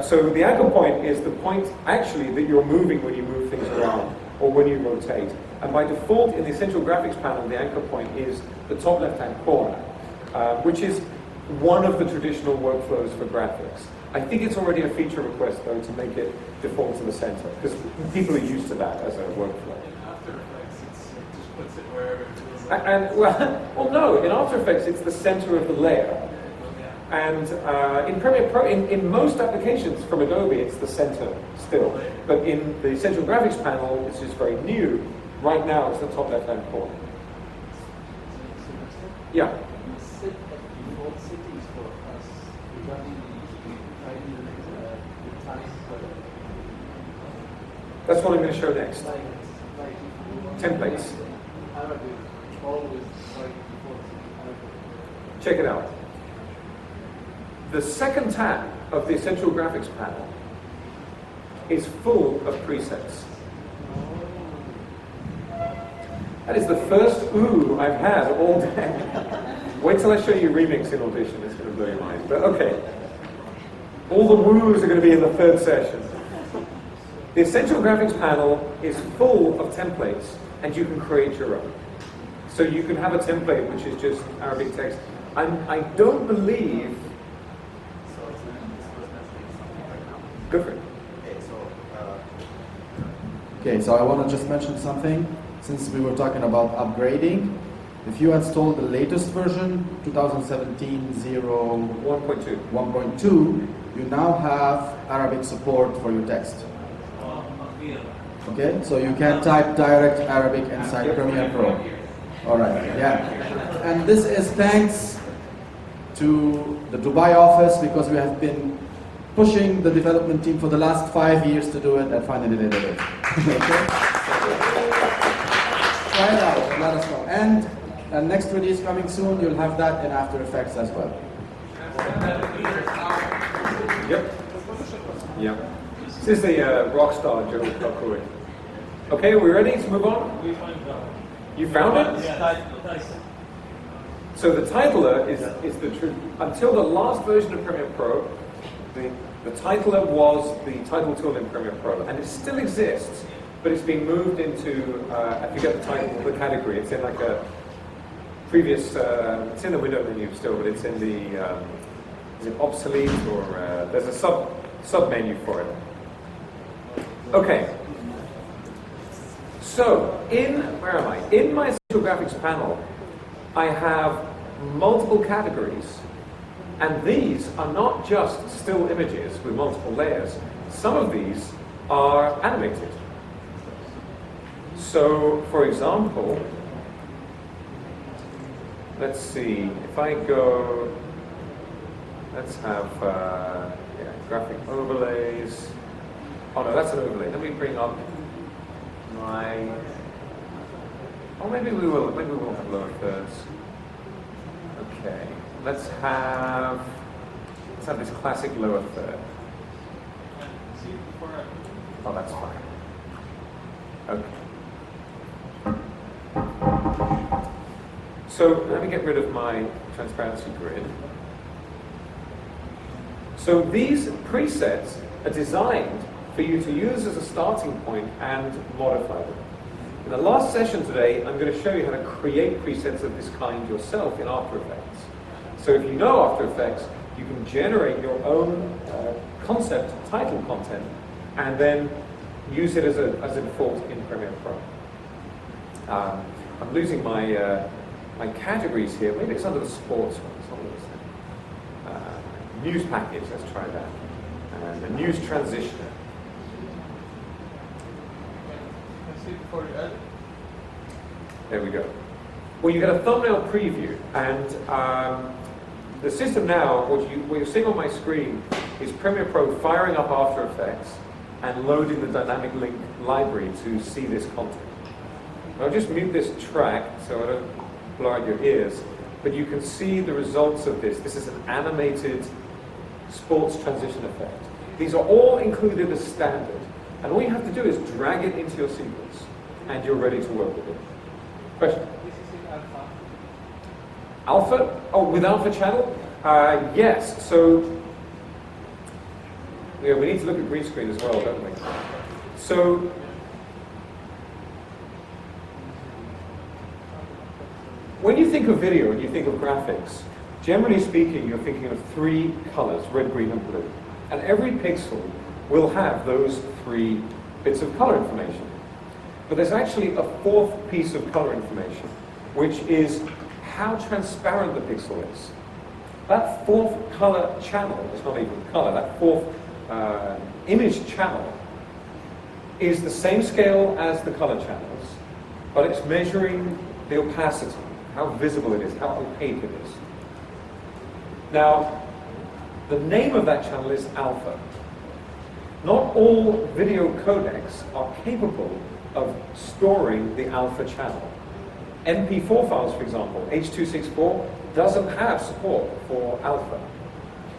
So the anchor point is the point, actually, that you're moving when you move things around, or when you rotate. And by default, in the Essential Graphics panel, the anchor point is the top left-hand corner, which is one of the traditional workflows for graphics. I think it's already a feature request, though, to make it default to the center, because people are used to that as a workflow. In After Effects, it just puts it wherever it feels. And well, no, in After Effects, it's the center of the layer. And in Premiere Pro, in most applications from Adobe, it's the center still. But in the Essential Graphics panel, which is very new, right now it's the top left-hand corner. Yeah. You set the default settings for us regarding the time. That's what I'm going to show next. Like Templates. Arabic, always like default Arabic. Check it out. The second tab of the Essential Graphics panel is full of presets. That is the first ooh I've had all day. Wait till I show you Remix in Audition, it's going to blow your mind. But okay, all the woos are going to be in the third session. The Essential Graphics panel is full of templates, and you can create your own. So you can have a template which is just Arabic text. I don't believe... Go for it. Okay, so I want to just mention something. Since we were talking about upgrading, if you install the latest version, 2017 1.2. 1.2, you now have Arabic support for your text. Okay, so you can type direct Arabic inside Premiere Pro. All right, yeah. And this is thanks to the Dubai office, because we have been pushing the development team for the last 5 years to do it, and finally they did it. Okay? Try it out and let us know. And next release coming soon, you'll have that in After Effects as well. Yep. Yep. This is the rock star Joe Kalkouri. Okay, are we ready to move on? We find out. You found it? Yeah, So the titler is the truth. Until the last version of Premiere Pro, the titler was the title tool in Premiere Pro, and it still exists, but it's been moved into, I forget the title of the category, it's in like a previous, it's in the window menu still, but it's in the, is it obsolete, or there's a sub menu for it. Okay. So, where am I? In my Essential Graphics panel, I have multiple categories. And these are not just still images with multiple layers. Some of these are animated. So, for example, let's see, if I go, let's have graphic overlays. Oh no, that's an overlay. Let me bring up my, oh maybe we will have lower thirds. Okay. Let's have this classic lower third. Oh, that's fine. Okay. So let me get rid of my transparency grid. So these presets are designed for you to use as a starting point and modify them. In the last session today, I'm going to show you how to create presets of this kind yourself in After Effects. So if you know After Effects, you can generate your own concept title content and then use it as a default in Premiere Pro. I'm losing my my categories here. Maybe it's under the sports one. It's not this. News package. Let's try that. And the news transitioner. Before you edit. There we go. Well, you get a thumbnail preview, and the system now, what you're seeing on my screen, is Premiere Pro firing up After Effects and loading the dynamic link library to see this content. I'll just mute this track so I don't blur out your ears, but you can see the results of this. This is an animated sports transition effect. These are all included as standard, and all you have to do is drag it into your sequence, and you're ready to work with it. Question? This is in alpha. Alpha? Oh, with Alpha channel? Yes. So yeah, we need to look at green screen as well, don't we? So when you think of video and you think of graphics, generally speaking, you're thinking of three colors, red, green, and blue. And every pixel will have those three bits of color information. But there's actually a fourth piece of color information, which is how transparent the pixel is. That fourth color channel, it's not even color, that fourth image channel is the same scale as the color channels, but it's measuring the opacity, how visible it is, how opaque it is. Now, the name of that channel is alpha. Not all video codecs are capable of storing the alpha channel. MP4 files, for example, H.264, doesn't have support for alpha.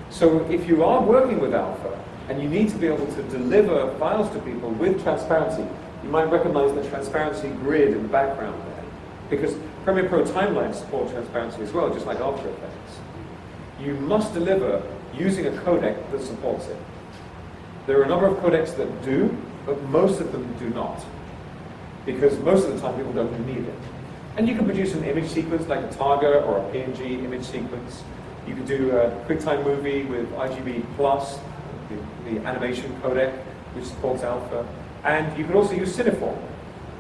So if you are working with alpha and you need to be able to deliver files to people with transparency, you might recognize the transparency grid in the background there, because Premiere Pro timelines support transparency as well, just like After Effects. You must deliver using a codec that supports it. There are a number of codecs that do, but most of them do not, because most of the time people don't need it. And you can produce an image sequence like a Targa or a PNG image sequence. You can do a QuickTime movie with RGB+, the animation codec, which supports alpha. And you can also use Cineform.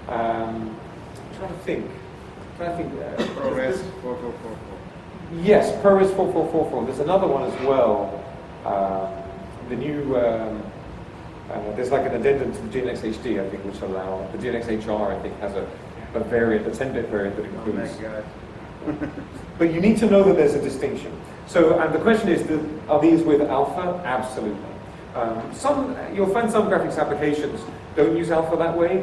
I'm trying to think. ProRes 4444. Yes, ProRes 4444. There's another one as well. The new, there's like an addendum to the GNX HD, I think, which allow, the GNX HR, I think, has a variant, a 10-bit variant that includes. Oh my God. But you need to know that there's a distinction. So, and the question is, are these with alpha? Absolutely. You'll find some graphics applications don't use alpha that way.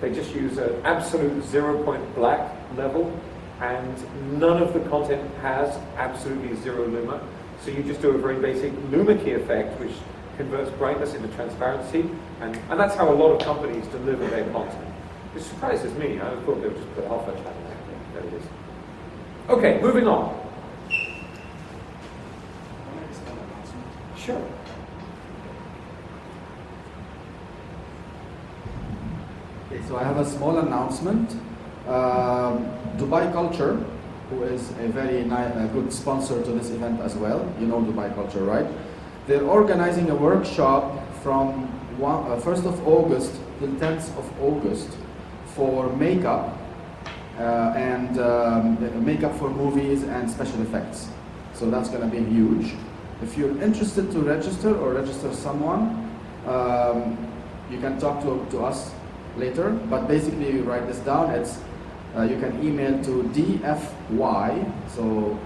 They just use an absolute 0-point black level, and none of the content has absolutely zero luma. So you just do a very basic luma key effect, which converts brightness into transparency, and that's how a lot of companies deliver their content. It surprises me. I thought they would just put alpha channel there. There it is. Okay, moving on. Sure. Okay, so I have a small announcement. Dubai Culture, who is a very good sponsor to this event as well. You know Dubai Culture, right? They're organizing a workshop from 1st of August till 10th of August for makeup and makeup for movies and special effects. So that's going to be huge. If you're interested to register or register someone, you can talk to us later. But basically, you write this down. It's you can email to DFY, so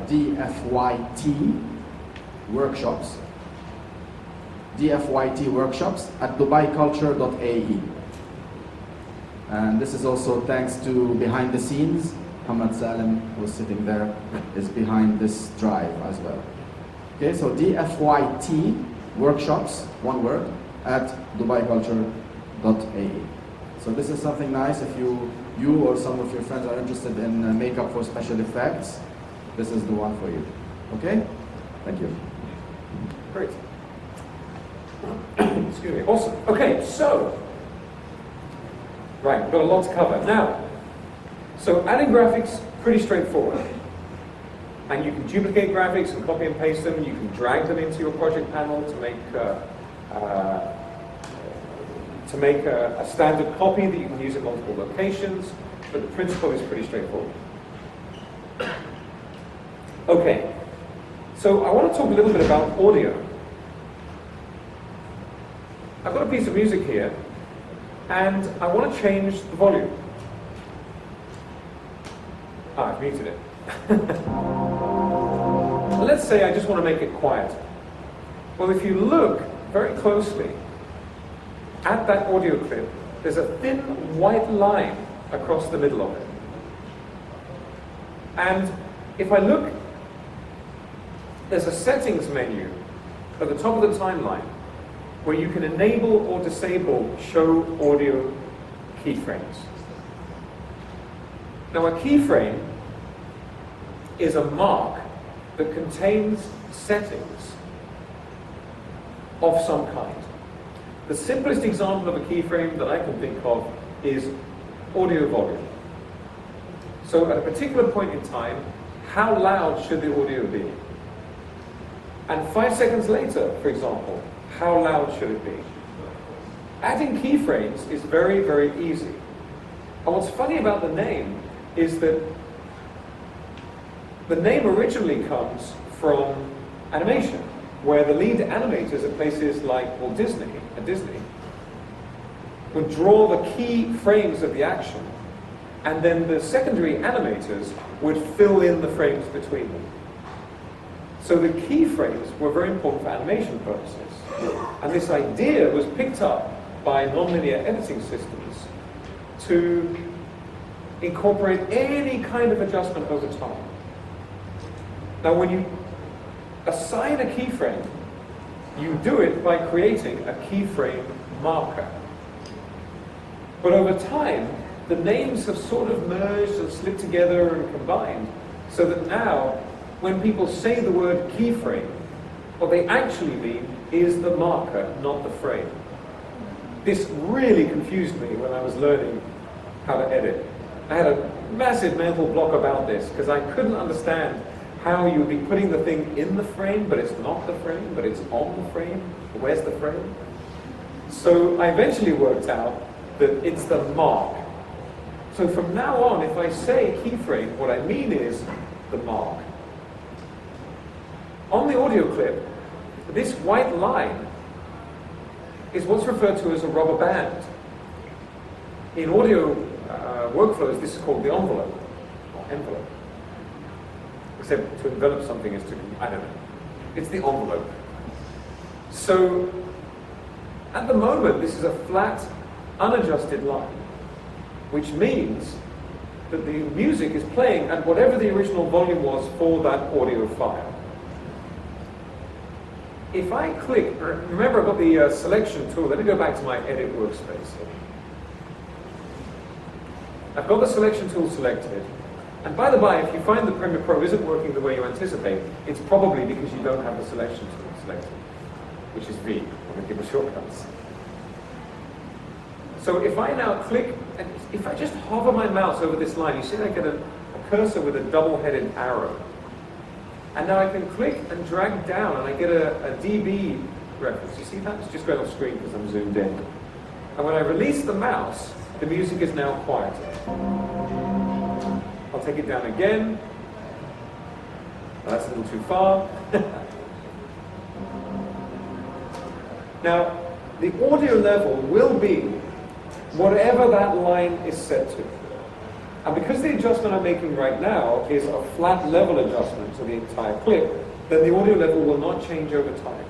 DFYT workshops, DFYT workshops at dubaiculture.ae. And this is also thanks to behind the scenes. Hamad Salem, who's sitting there, is behind this drive as well. Okay, so DFYT workshops, one word, at dubaiculture.ae. So this is something nice if you or some of your friends are interested in makeup for special effects. This is the one for you. Okay? Thank you. Great. Excuse me. Awesome. Okay, so Right, we've got a lot to cover. Now, so adding graphics, pretty straightforward. And you can duplicate graphics and copy and paste them. You can drag them into your project panel to make a standard copy that you can use in multiple locations. But the principle is pretty straightforward. Okay, so I want to talk a little bit about audio. I've got a piece of music here, and I want to change the volume. I've muted it. Let's say I just want to make it quiet. Well, if you look very closely at that audio clip, there's a thin white line across the middle of it. And if I look, there's a settings menu at the top of the timeline where you can enable or disable show audio keyframes. Now, a keyframe is a mark that contains settings of some kind. The simplest example of a keyframe that I can think of is audio volume. So at a particular point in time, how loud should the audio be? And 5 seconds later, for example, how loud should it be? Adding keyframes is very, very easy. And what's funny about the name is that the name originally comes from animation, where the lead animators at places like Walt Disney, would draw the key frames of the action, and then the secondary animators would fill in the frames between them. So the keyframes were very important for animation purposes. And this idea was picked up by nonlinear editing systems to incorporate any kind of adjustment over time. Now, when you assign a keyframe, you do it by creating a keyframe marker. But over time, the names have sort of merged and slipped together and combined, so that now, when people say the word keyframe, what they actually mean is the marker, not the frame. This really confused me when I was learning how to edit. I had a massive mental block about this, because I couldn't understand how you would be putting the thing in the frame, but it's not the frame, but it's on the frame. Where's the frame? So I eventually worked out that it's the mark. So from now on, if I say keyframe, what I mean is the mark. On the audio clip, this white line is what's referred to as a rubber band. In audio workflows, this is called the envelope, or envelope. Except to envelop something is to, I don't know. It's the envelope. So, at the moment, this is a flat, unadjusted line, which means that the music is playing at whatever the original volume was for that audio file. If I click, remember I've got the selection tool. Let me go back to my edit workspace. I've got the selection tool selected. And by the by, if you find the Premiere Pro isn't working the way you anticipate, it's probably because you don't have the selection tool selected, which is V, on the keyboard shortcuts. So if I now click, and if I just hover my mouse over this line, you see I get a cursor with a double-headed arrow. And now I can click and drag down, and I get a dB reference. You see that? It's just going off screen because I'm zoomed in. And when I release the mouse, the music is now quieter. I'll take it down again. Oh, that's a little too far. Now, the audio level will be whatever that line is set to. And because the adjustment I'm making right now is a flat level adjustment to the entire clip, then the audio level will not change over time.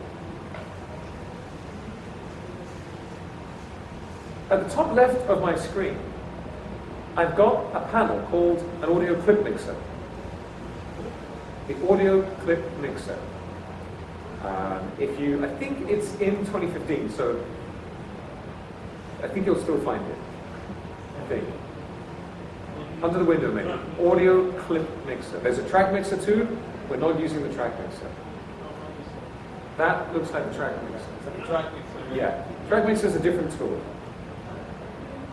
At the top left of my screen, I've got a panel called an audio clip mixer. The audio clip mixer. I think it's in 2015, so I think you'll still find it. I think. Under the window maybe. Audio clip mixer. There's a track mixer too. We're not using the track mixer. That looks like the track mixer. Track mixer. Yeah. Track mixer is a different tool.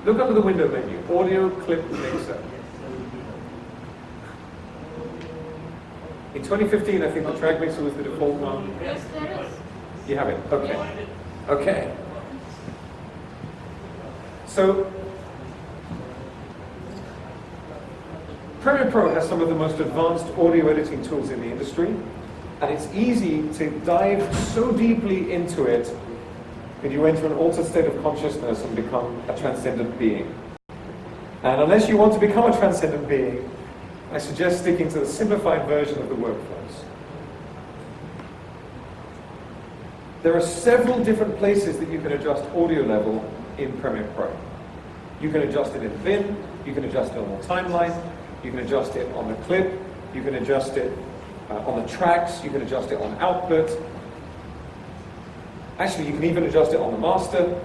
Look under the window menu, audio clip mixer. In 2015, I think the track mixer was the default one. Yes, there is. You have it? Okay. Okay. So, Premiere Pro has some of the most advanced audio editing tools in the industry, and it's easy to dive so deeply into it that you enter an altered state of consciousness and become a transcendent being. And unless you want to become a transcendent being, I suggest sticking to the simplified version of the workflows. There are several different places that you can adjust audio level in Premiere Pro. You can adjust it in bin, you can adjust it on the timeline, you can adjust it on the clip, you can adjust it on the tracks, you can adjust it on output. Actually, you can even adjust it on the master.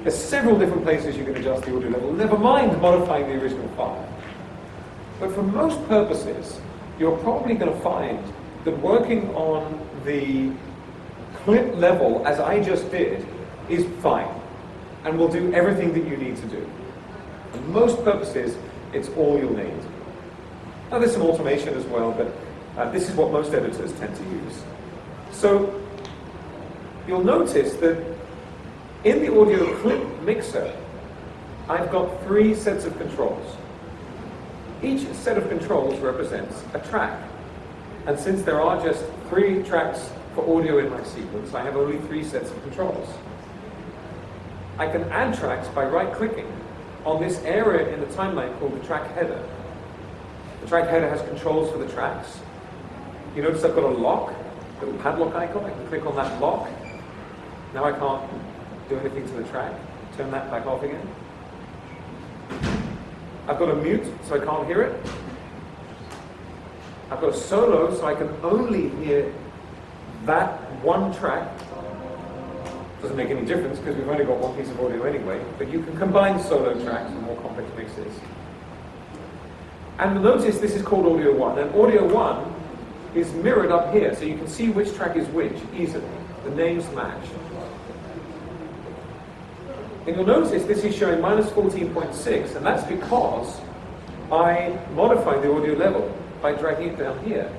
There's several different places you can adjust the audio level, never mind modifying the original file. But for most purposes, you're probably going to find that working on the clip level, as I just did, is fine, and will do everything that you need to do. For most purposes, it's all you'll need. Now there's some automation as well, but this is what most editors tend to use. So you'll notice that in the audio clip mixer, I've got 3 sets of controls. Each set of controls represents a track. And since there are just 3 tracks for audio in my sequence, I have only 3 sets of controls. I can add tracks by right-clicking on this area in the timeline called the track header. The track header has controls for the tracks. You notice I've got a lock, a little padlock icon. I can click on that lock. Now I can't do anything to the track. Turn that back off again. I've got a mute, so I can't hear it. I've got a solo, so I can only hear that one track. Doesn't make any difference because we've only got one piece of audio anyway, but you can combine solo tracks and more complex mixes. And notice this is called Audio 1, and Audio 1 is mirrored up here, so you can see which track is which easily. The names match. And you'll notice this is showing minus 14.6, and that's because I modified the audio level by dragging it down here.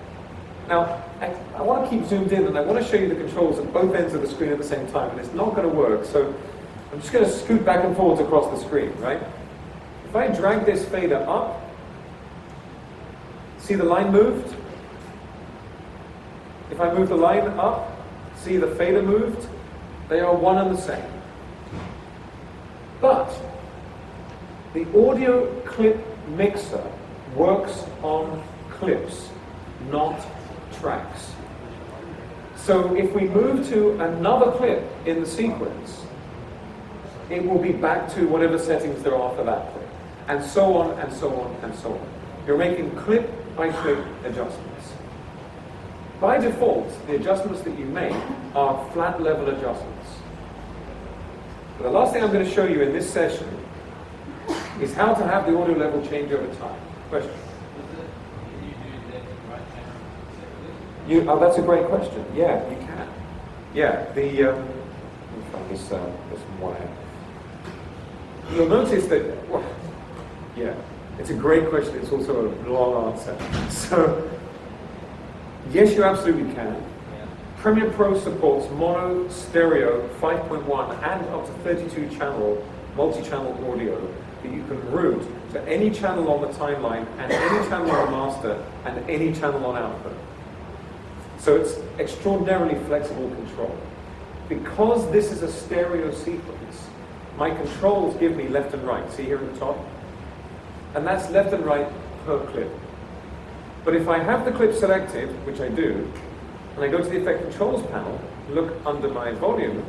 Now, I want to keep zoomed in, and I want to show you the controls at both ends of the screen at the same time, and it's not going to work, so I'm just going to scoot back and forwards across the screen, right? If I drag this fader up, see the line moved? If I move the line up, see the fader moved? They are one and the same. But the audio clip mixer works on clips, not tracks. So if we move to another clip in the sequence, it will be back to whatever settings there are for that clip, and so on and so on and so on. You're making clip by clip adjustments. By default, the adjustments that you make are flat level adjustments. But the last thing I'm going to show you in this session is how to have the audio level change over time. Question? That's a great question. Yeah, you can. Yeah, let me find this wire. You'll notice that, well, yeah, it's a great question. It's also a long answer. So, yes, you absolutely can. Premiere Pro supports mono, stereo, 5.1, and up to 32-channel, multi-channel audio that you can route to any channel on the timeline, and any channel on the master, and any channel on output. So it's extraordinarily flexible control. Because this is a stereo sequence, my controls give me left and right. See here at the top? And that's left and right per clip. But if I have the clip selected, which I do, and I go to the Effect Controls panel, look under my volume,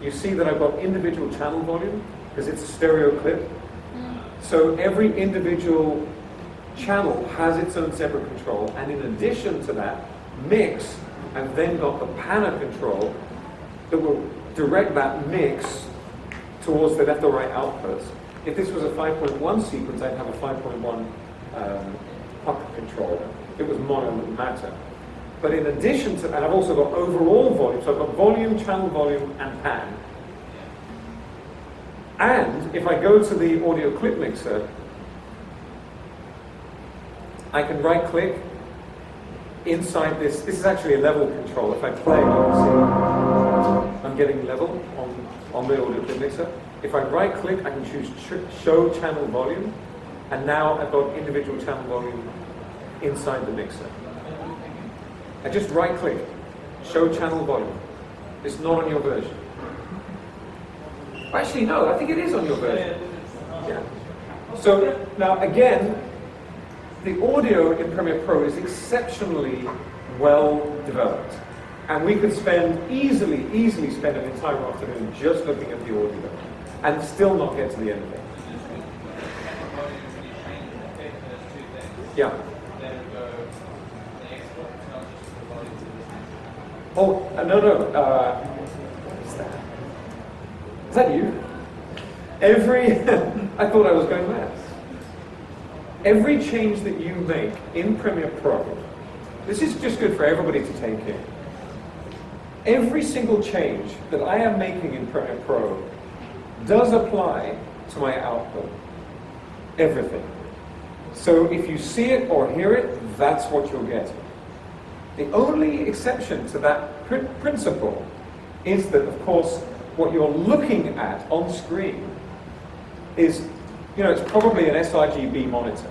you see that I've got individual channel volume, because it's a stereo clip. So every individual channel has its own separate control, and in addition to that, mix, I've then got the panner control that will direct that mix towards the left or right outputs. If this was a 5.1 sequence, I'd have a 5.1 puck control. If it was mono, it wouldn't matter. But in addition to that, I've also got overall volume. So I've got volume, channel volume, and pan. And if I go to the audio clip mixer, I can right click inside this. This is actually a level control. If I play, you can see I'm getting level on the audio clip mixer. If I right click, I can choose show channel volume, and now I've got individual channel volume inside the mixer. I just right click, show channel volume. It's not on your version. Actually, no, I think it is on your version. Yeah. So now again, the audio in Premiere Pro is exceptionally well developed. And we could easily spend an entire afternoon just looking at the audio and still not get to the end of it. Yeah. Oh, no. What's that? Is that you? I thought I was going mad. Every change that you make in Premiere Pro, this is just good for everybody to take in. Every single change that I am making in Premiere Pro does apply to my output. Everything. So if you see it or hear it, that's what you'll get. The only exception to that principle is that, of course, what you're looking at on screen is, it's probably an sRGB monitor.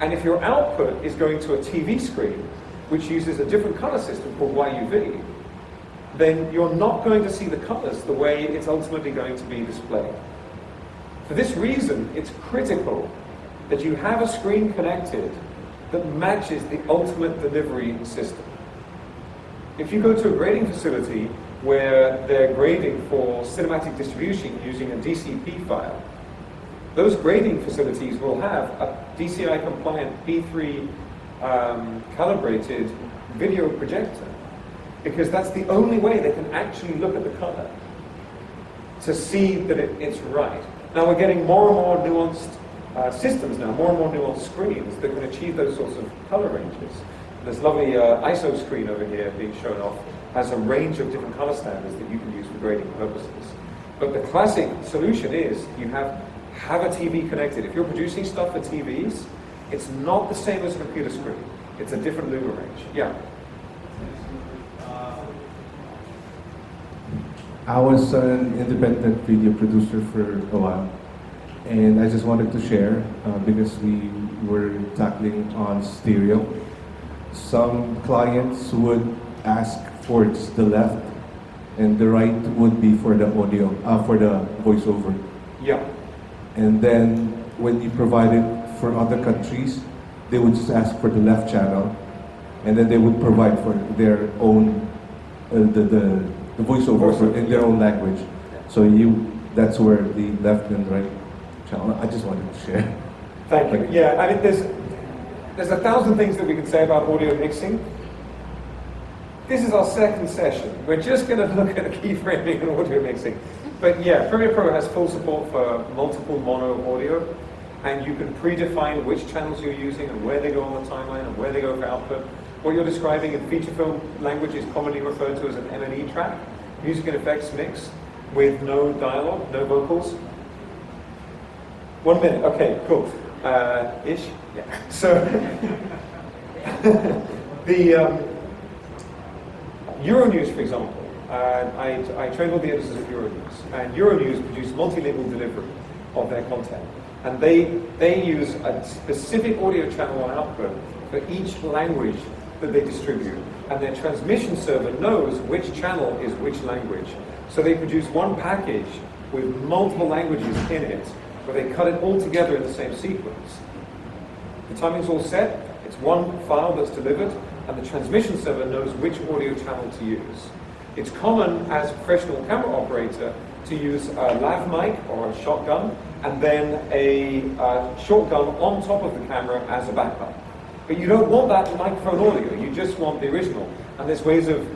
And if your output is going to a TV screen, which uses a different color system called YUV, then you're not going to see the colors the way it's ultimately going to be displayed. For this reason, it's critical that you have a screen connected that matches the ultimate delivery system. If you go to a grading facility where they're grading for cinematic distribution using a DCP file, those grading facilities will have a DCI compliant P3 calibrated video projector, because that's the only way they can actually look at the color to see that it's right. Now we're getting more and more nuanced systems now, more and more nuanced screens that can achieve those sorts of color ranges. This lovely ISO screen over here being shown off has a range of different color standards that you can use for grading purposes. But the classic solution is you have a TV connected. If you're producing stuff for TVs, it's not the same as a computer screen. It's a different luma range. Yeah. I was an independent video producer for a while, and I just wanted to share because we were tackling on stereo. Some clients would ask for just the left, and the right would be for the audio, for the voiceover. Yeah. And then when you provide it for other countries, they would just ask for the left channel, and then they would provide for their own the voiceover in their own language. So that's where the left and right channel. I just wanted to share. Thank you. Yeah, I mean, there's 1,000 things that we can say about audio mixing. This is our second session. We're just going to look at keyframing and audio mixing. But yeah, Premiere Pro has full support for multiple mono audio, and you can predefine which channels you're using and where they go on the timeline and where they go for output. What you're describing in feature film language is commonly referred to as an M&E track, music and effects mix, with no dialogue, no vocals. 1 minute, okay, cool. Ish? Yeah. So, the Euronews, for example, I trained all the editors at Euronews, and Euronews produce multilingual delivery of their content. And they use a specific audio channel on output for each language that they distribute. And their transmission server knows which channel is which language. So they produce one package with multiple languages in it, where they cut it all together in the same sequence. The timing's all set, it's one file that's delivered, and the transmission server knows which audio channel to use. It's common as a professional camera operator to use a lav mic or a shotgun, and then a shotgun on top of the camera as a backup. But you don't want that microphone audio, you just want the original. And there's ways of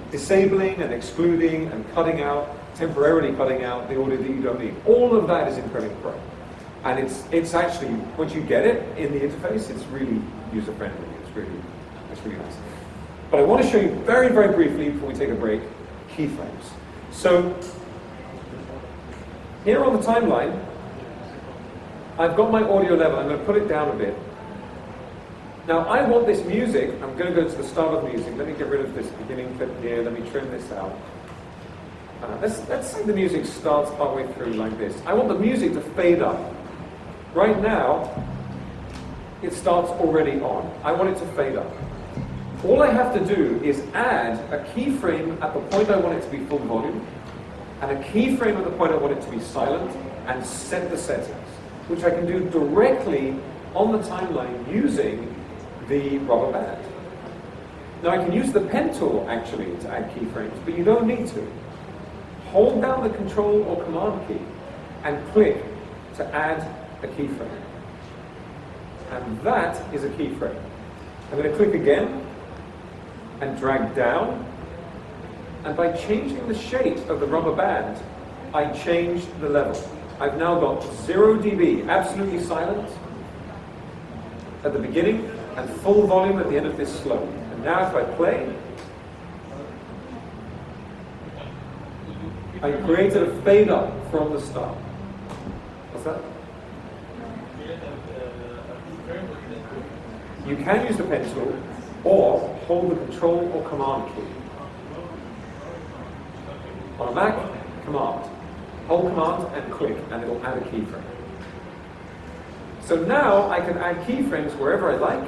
disabling and excluding and cutting out, temporarily cutting out the audio that you don't need. All of that is in Premiere Pro. And it's actually, once you get it in the interface, it's really user-friendly. It's really nice. But I want to show you very, very briefly, before we take a break, keyframes. So, Here on the timeline, I've got my audio level. I'm going to put it down a bit. Now, I want this music. I'm going to go to the start of the music. Let me get rid of this beginning clip here. Let me trim this out. Let's say the music starts partway through like this. I want the music to fade up. Right now, it starts already on. I want it to fade up. All I have to do is add a keyframe at the point I want it to be full volume, and a keyframe at the point I want it to be silent, and set the settings, which I can do directly on the timeline using the rubber band. Now I can use the pen tool actually to add keyframes, but you don't need to. Hold down the Control or Command key and click to add a keyframe. And that is a keyframe. I'm going to click again and drag down, and by changing the shape of the rubber band, I change the level. I've now got 0 dB, absolutely silent at the beginning, and full volume at the end of this slope. And now if I play, I created a fade up from the start. What's that? You can use the pen tool or hold the Control or Command key. On a Mac, Command. Hold Command and click, and it'll add a keyframe. So now I can add keyframes wherever I like,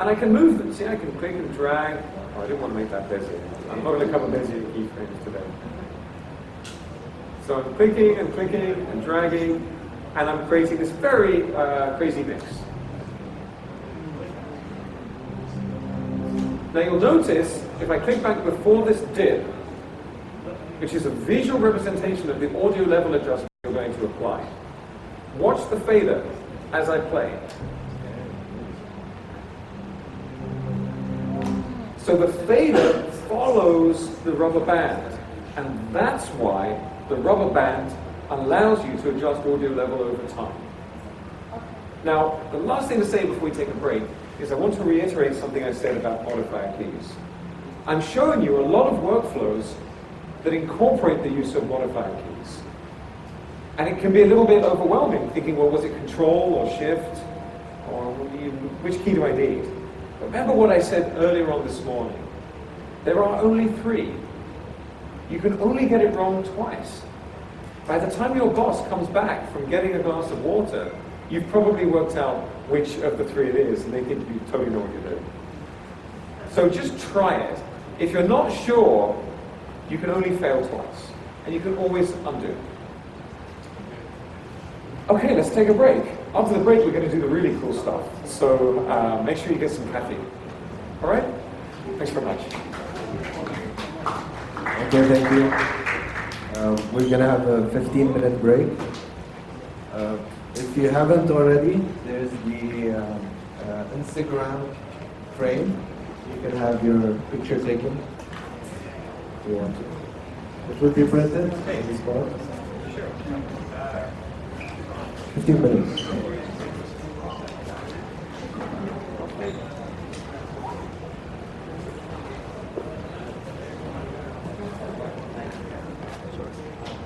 and I can move them. See, I can click and drag. Oh, I didn't want to make that Bezier. I'm not going to cover Bezier keyframes today. So I'm clicking and dragging, and I'm creating this very crazy mix. Now you'll notice, if I click back before this dip, which is a visual representation of the audio level adjustment you're going to apply. Watch the fader as I play. So the fader follows the rubber band, and that's why the rubber band allows you to adjust audio level over time. Now, the last thing to say before we take a break is I want to reiterate something I said about modifier keys. I'm showing you a lot of workflows that incorporate the use of modifier keys. And it can be a little bit overwhelming, thinking, well, was it Control or Shift? Or which key do I need? Remember what I said earlier on this morning. There are only 3. You can only get it wrong twice. By the time your boss comes back from getting a glass of water, you've probably worked out which of the 3 it is, and they think you totally know what you're doing. So just try it. If you're not sure, you can only fail twice, and you can always undo. Okay, let's take a break. After the break, we're going to do the really cool stuff. So make sure you get some caffeine. All right? Thanks very much. Okay, thank you. We're going to have a 15-minute break. If you haven't already, there's the Instagram frame. You can have your picture taken if you want to. It will be printed on the spot. 15 minutes.